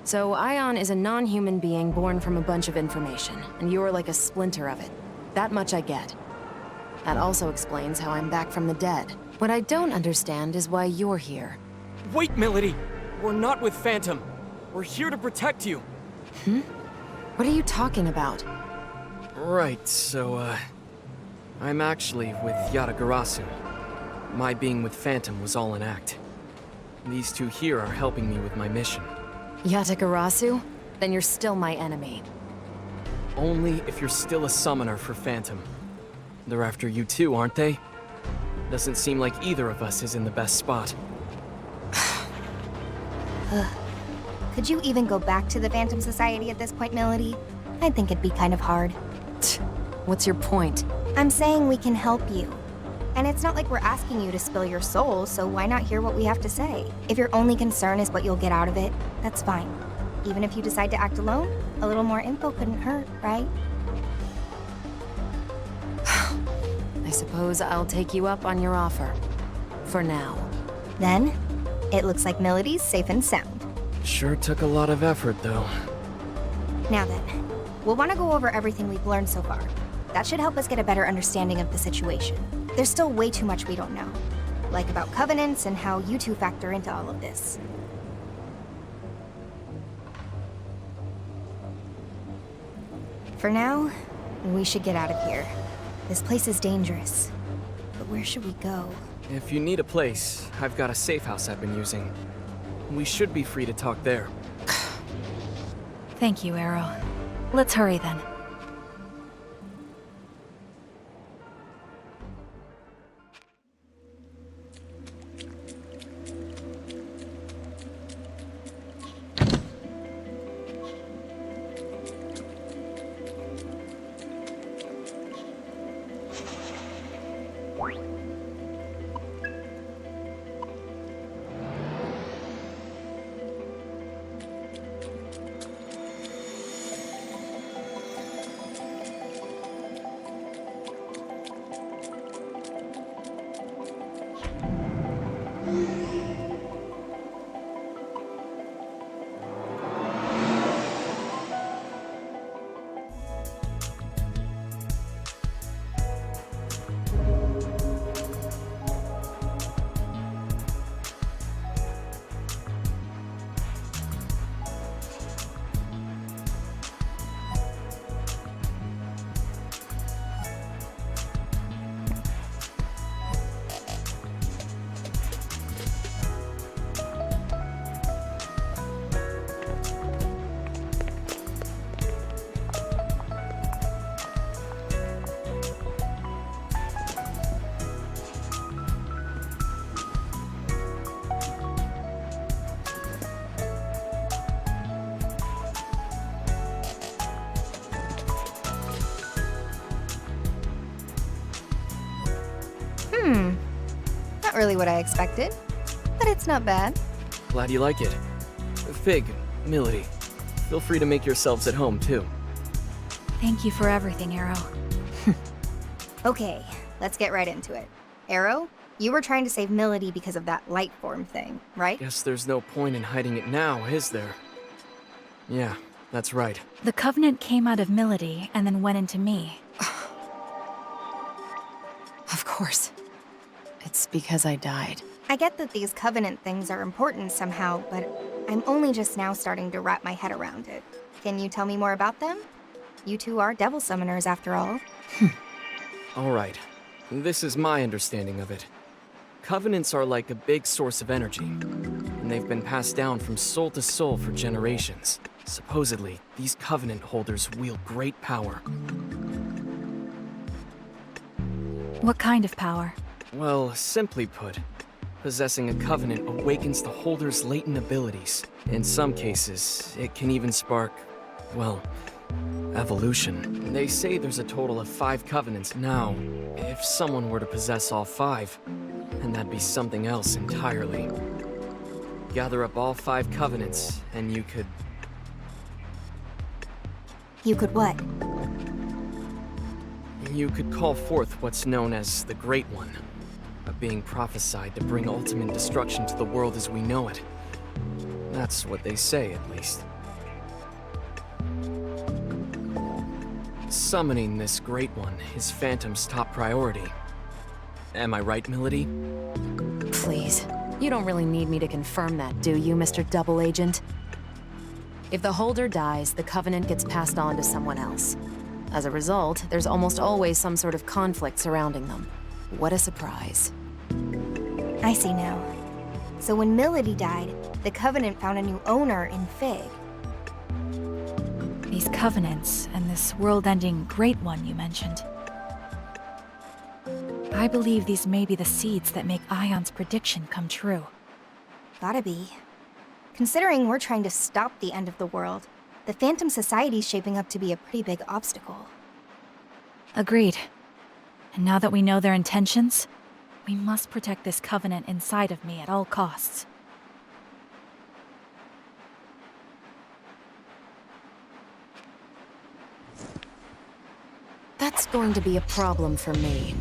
So, Ion is a non-human being born from a bunch of information, and you're like a splinter of it. That much I get. That also explains how I'm back from the dead. What I don't understand is why you're here. Wait, Milady! We're not with Phantom. We're here to protect you. What are you talking about? Right, so, I'm actually with Yatagarasu. My being with Phantom was all an act. These two here are helping me with my mission. Yatagarasu? Then you're still my enemy. Only if you're still a summoner for Phantom. They're after you too, aren't they? Doesn't seem like either of us is in the best spot. Could you even go back to the Phantom Society at this point, Milady? I think it'd be kind of hard. What's your point? I'm saying we can help you. And it's not like we're asking you to spill your soul, so why not hear what we have to say? If your only concern is what you'll get out of it, that's fine. Even if you decide to act alone, a little more info couldn't hurt, right? I suppose I'll take you up on your offer. For now. Then, it looks like Milady's safe and sound. Sure took a lot of effort, though. Now then, we'll want to go over everything we've learned so far. That should help us get a better understanding of the situation. There's still way too much we don't know. Like about covenants and how you two factor into all of this. For now, we should get out of here. This place is dangerous. But where should we go? If you need a place, I've got a safe house I've been using. We should be free to talk there. Thank you, Arrow. Let's hurry then. really what I expected, but it's not bad. Glad you like it. Fig, Milady, feel free to make yourselves at home, too. Thank you for everything, Arrow. Okay, let's get right into it. Arrow, you were trying to save Milady because of that light form thing, right? Guess there's no point in hiding it now, is there? Yeah, that's right. The Covenant came out of Milady and then went into me. Of course. It's because I died. I get that these Covenant things are important somehow, but I'm only just now starting to wrap my head around it. Can you tell me more about them? You two are devil summoners, after all. All right. This is my understanding of it. Covenants are like a big source of energy, and they've been passed down from soul to soul for generations. Supposedly, these Covenant holders wield great power. What kind of power? Well, simply put, possessing a Covenant awakens the holder's latent abilities. In some cases, it can even spark, well, evolution. They say there's a total of 5 Covenants now. If someone were to possess all 5, then that'd be something else entirely. Gather up all 5 Covenants, and you could... You could what? You could call forth what's known as the Great One, a being prophesied to bring ultimate destruction to the world as we know it. That's what they say, at least. Summoning this Great One is Phantom's top priority. Am I right, Milady? Please. You don't really need me to confirm that, do you, Mr. Double Agent? If the holder dies, the Covenant gets passed on to someone else. As a result, there's almost always some sort of conflict surrounding them. What a surprise. I see now. So when Milady died, the Covenant found a new owner in Fig. These Covenants and this world-ending Great One you mentioned. I believe these may be the seeds that make Ion's prediction come true. Gotta be. Considering we're trying to stop the end of the world, the Phantom Society's shaping up to be a pretty big obstacle. Agreed. And now that we know their intentions, we must protect this Covenant inside of me at all costs. That's going to be a problem for me.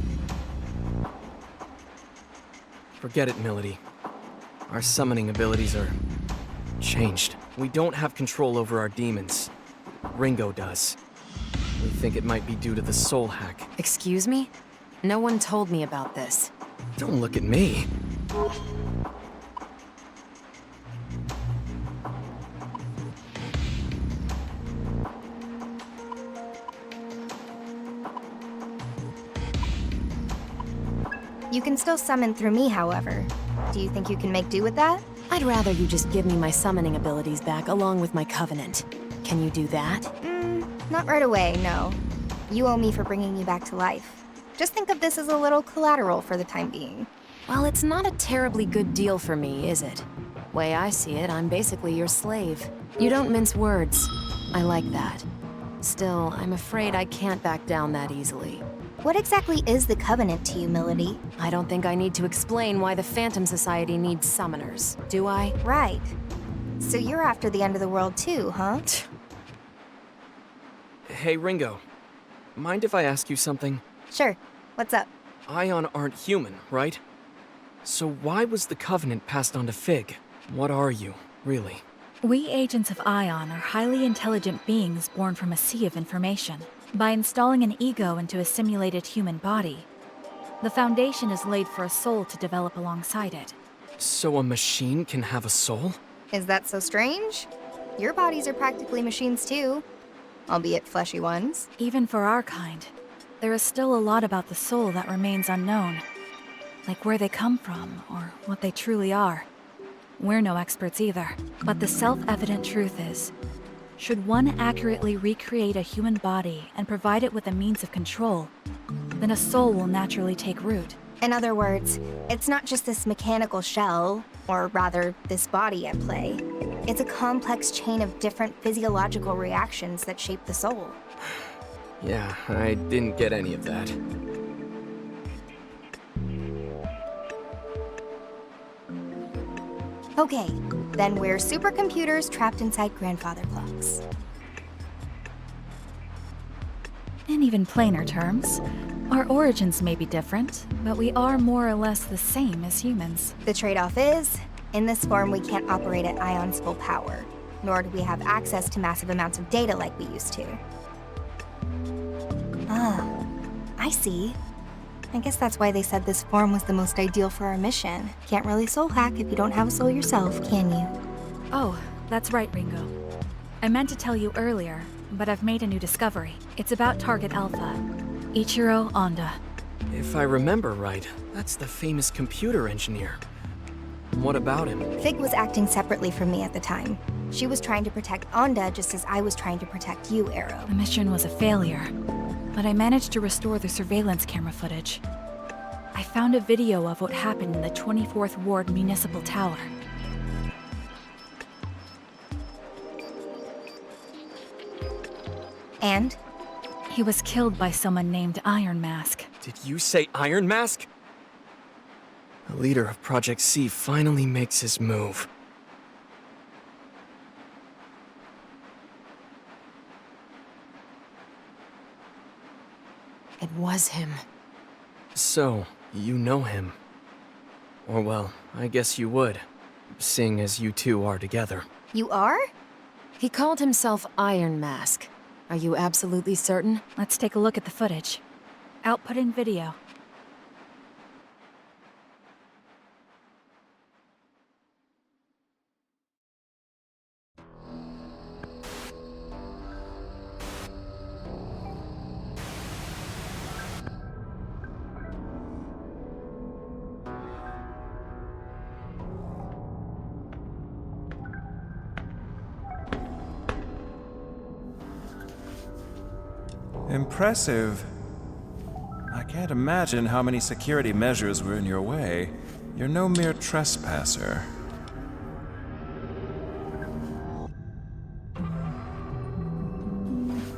Forget it, Milady. Our summoning abilities are... changed. We don't have control over our demons. Ringo does. We think it might be due to the soul hack. Excuse me? No one told me about this. Don't look at me. You can still summon through me, however. Do you think you can make do with that? I'd rather you just give me my summoning abilities back along with my Covenant. Can you do that? Not right away, no. You owe me for bringing you back to life. Just think of this as a little collateral for the time being. Well, it's not a terribly good deal for me, is it? Way I see it, I'm basically your slave. You don't mince words. I like that. Still, I'm afraid I can't back down that easily. What exactly is the Covenant to you, Milady? I don't think I need to explain why the Phantom Society needs summoners, do I? Right. So you're after the end of the world too, huh? Hey, Ringo. Mind if I ask you something? Sure. What's up? Ion aren't human, right? So why was the Covenant passed on to Fig? What are you, really? We agents of Ion are highly intelligent beings born from a sea of information. By installing an ego into a simulated human body, the foundation is laid for a soul to develop alongside it. So a machine can have a soul? Is that so strange? Your bodies are practically machines too, albeit fleshy ones. Even for our kind, there is still a lot about the soul that remains unknown. Like where they come from, or what they truly are. We're no experts either, but the self-evident truth is, should one accurately recreate a human body and provide it with a means of control, then a soul will naturally take root. In other words, it's not just this mechanical shell, or rather, this body at play. It's a complex chain of different physiological reactions that shape the soul. Yeah, I didn't get any of that. Okay, then we're supercomputers trapped inside grandfather clocks. In even plainer terms, our origins may be different, but we are more or less the same as humans. The trade-off is, in this form we can't operate at Ion's full power, nor do we have access to massive amounts of data like we used to. Ah, I see. I guess that's why they said this form was the most ideal for our mission. Can't really soul hack if you don't have a soul yourself, can you? Oh, that's right, Ringo. I meant to tell you earlier, but I've made a new discovery. It's about Target Alpha, Ichiro Honda. If I remember right, that's the famous computer engineer. What about him? Fig was acting separately from me at the time. She was trying to protect Onda just as I was trying to protect you, Arrow. The mission was a failure, but I managed to restore the surveillance camera footage. I found a video of what happened in the 24th Ward Municipal Tower. And? He was killed by someone named Iron Mask. Did you say Iron Mask? The leader of Project C finally makes his move. It was him. So, you know him. Or well, I guess you would, seeing as you two are together. You are? He called himself Iron Mask. Are you absolutely certain? Let's take a look at the footage. Outputting video. Impressive. I can't imagine how many security measures were in your way. You're no mere trespasser.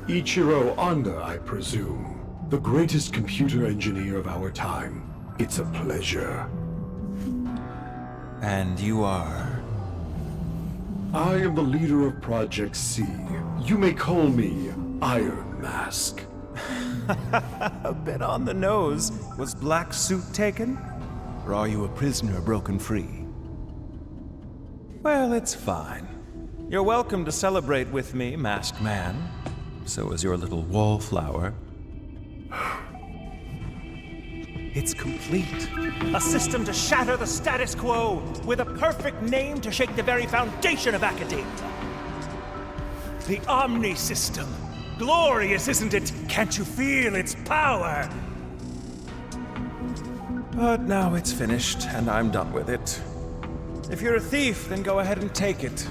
Ichiro Honda, I presume. The greatest computer engineer of our time. It's a pleasure. And you are? I am the leader of Project C. You may call me Iron Mask. A bit on the nose. Was Black Suit taken? Or are you a prisoner broken free? Well, it's fine. You're welcome to celebrate with me, Masked Man. So is your little wallflower. It's complete. A system to shatter the status quo, with a perfect name to shake the very foundation of academia. The Omni System. Glorious, isn't it? Can't you feel its power? But now it's finished, and I'm done with it. If you're a thief, then go ahead and take it.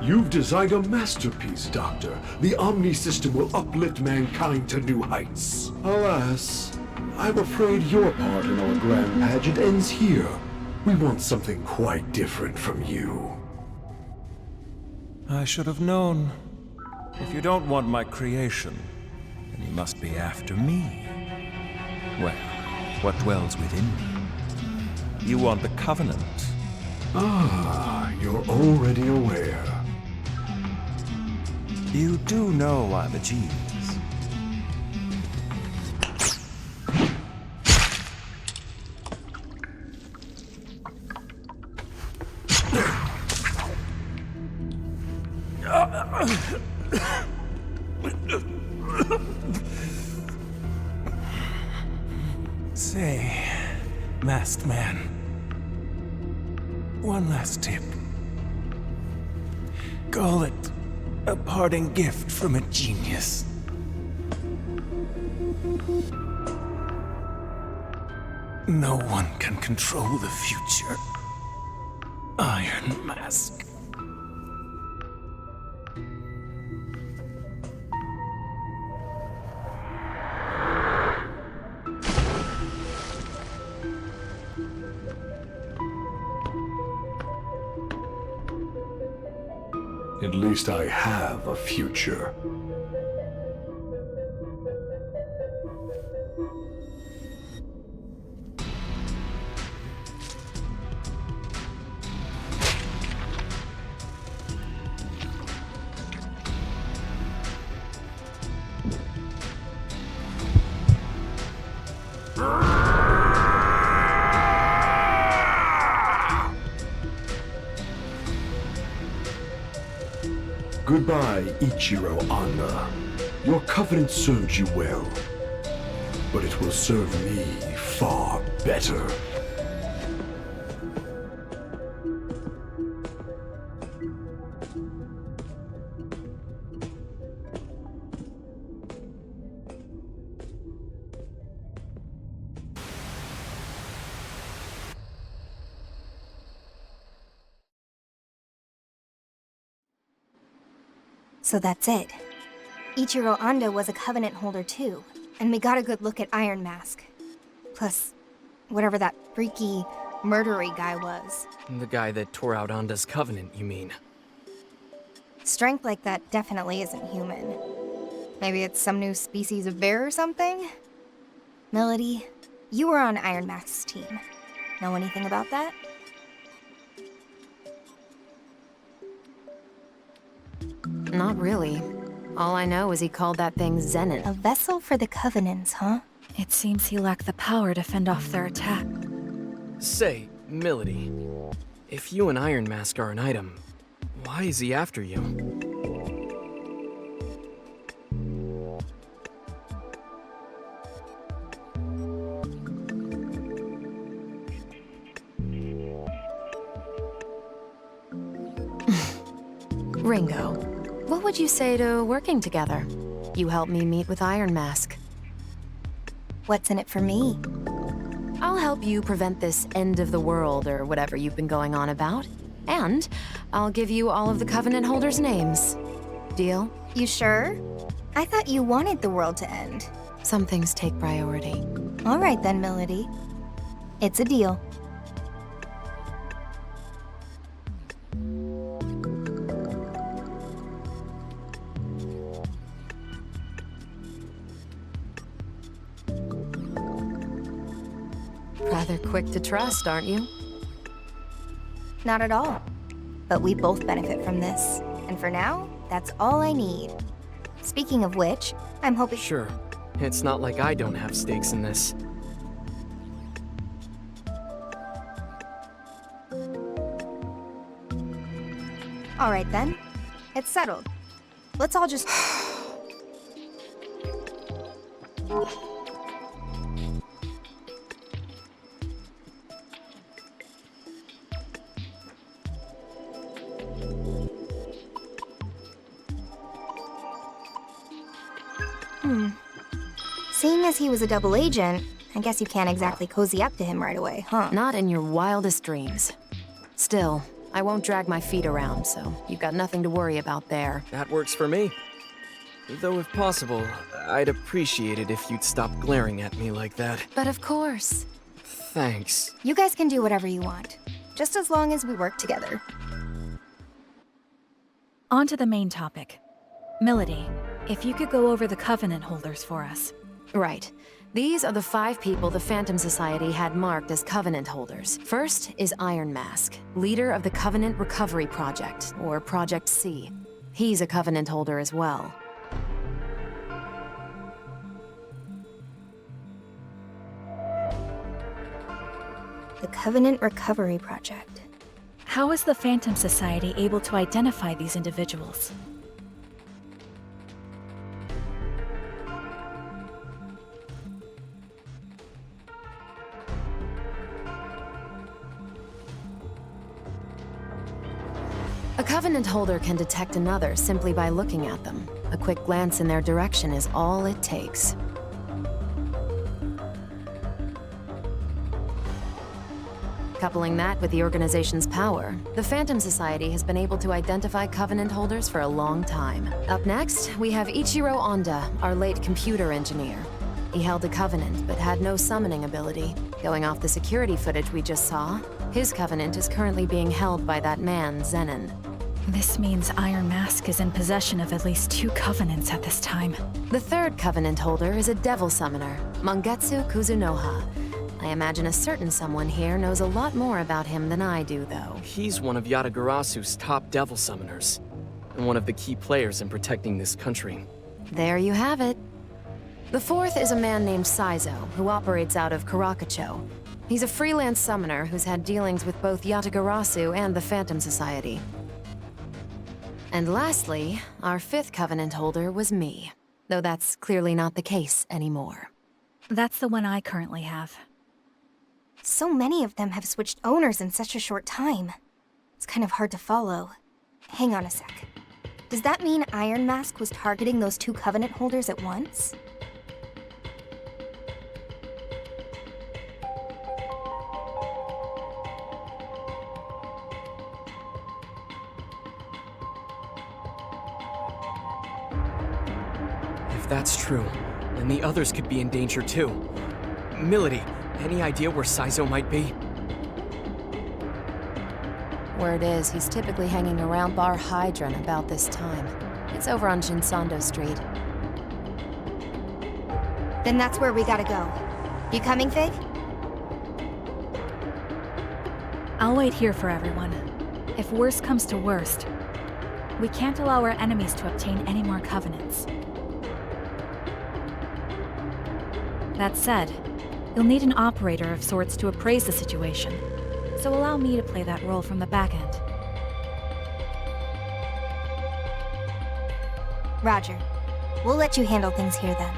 You've designed a masterpiece, Doctor. The Omni System will uplift mankind to new heights. Alas, I'm afraid your part in our grand pageant ends here. We want something quite different from you. I should have known. If you don't want my creation, then you must be after me. Well, what dwells within me? You want the Covenant. Ah, you're already aware. You do know I'm a genius. Say, Masked Man, one last tip. Call it a parting gift from a genius. No one can control the future. Iron Mask. At least I have a future. Goodbye, Ichiro Anda. Your covenant served you well, but it will serve me far better. So that's it. Ichiro Anda was a Covenant holder too, and we got a good look at Iron Mask. Plus, whatever that freaky, murdery guy was. The guy that tore out Anda's covenant, you mean? Strength like that definitely isn't human. Maybe it's some new species of bear or something? Melody, you were on Iron Mask's team. Know anything about that? Not really. All I know is he called that thing Zenon. A vessel for the Covenants, huh? It seems he lacked the power to fend off their attack. Say, Melody, if you and Iron Mask are an item, why is he after you? Ringo, what would you say to working together? You help me meet with Iron Mask. What's in it for me? I'll help you prevent this end of the world or whatever you've been going on about. And I'll give you all of the Covenant holders' names. Deal? You sure? I thought you wanted the world to end. Some things take priority. All right then, Melody. It's a deal. Rather quick to trust, aren't you? Not at all. But we both benefit from this. And for now, that's all I need. Speaking of which, I'm hoping— Sure. It's not like I don't have stakes in this. All right then. It's settled. Let's all just— Seeing as he was a double agent, I guess you can't exactly cozy up to him right away, huh? Not in your wildest dreams. Still, I won't drag my feet around, so you've got nothing to worry about there. That works for me. Though if possible, I'd appreciate it if you'd stop glaring at me like that. But of course. Thanks. You guys can do whatever you want, just as long as we work together. On to the main topic. Melody, if you could go over the Covenant holders for us. Right. These are the 5 people the Phantom Society had marked as Covenant holders. First is Iron Mask, leader of the Covenant Recovery Project, or Project C. He's a Covenant holder as well. The Covenant Recovery Project. How is the Phantom Society able to identify these individuals? A Covenant holder can detect another simply by looking at them. A quick glance in their direction is all it takes. Coupling that with the organization's power, the Phantom Society has been able to identify Covenant holders for a long time. Up next, we have Ichiro Anda, our late computer engineer. He held a Covenant, but had no summoning ability. Going off the security footage we just saw, his Covenant is currently being held by that man, Zenon. This means Iron Mask is in possession of at least 2 Covenants at this time. The third Covenant holder is a Devil Summoner, Mangetsu Kuzunoha. I imagine a certain someone here knows a lot more about him than I do, though. He's one of Yatagarasu's top Devil Summoners, and one of the key players in protecting this country. There you have it. The fourth is a man named Saizo, who operates out of Karakacho. He's a freelance summoner who's had dealings with both Yatagarasu and the Phantom Society. And lastly, our 5th Covenant holder was me. Though that's clearly not the case anymore. That's the one I currently have. So many of them have switched owners in such a short time. It's kind of hard to follow. Hang on a sec. Does that mean Iron Mask was targeting those 2 Covenant holders at once? If that's true, then the others could be in danger too. Milady, any idea where Saizo might be? Word is, he's typically hanging around Bar Hydron about this time. It's over on Jinsando Street. Then that's where we gotta go. You coming, Fig? I'll wait here for everyone. If worst comes to worst, we can't allow our enemies to obtain any more covenants. That said, you'll need an operator of sorts to appraise the situation, so allow me to play that role from the back end. Roger. We'll let you handle things here then.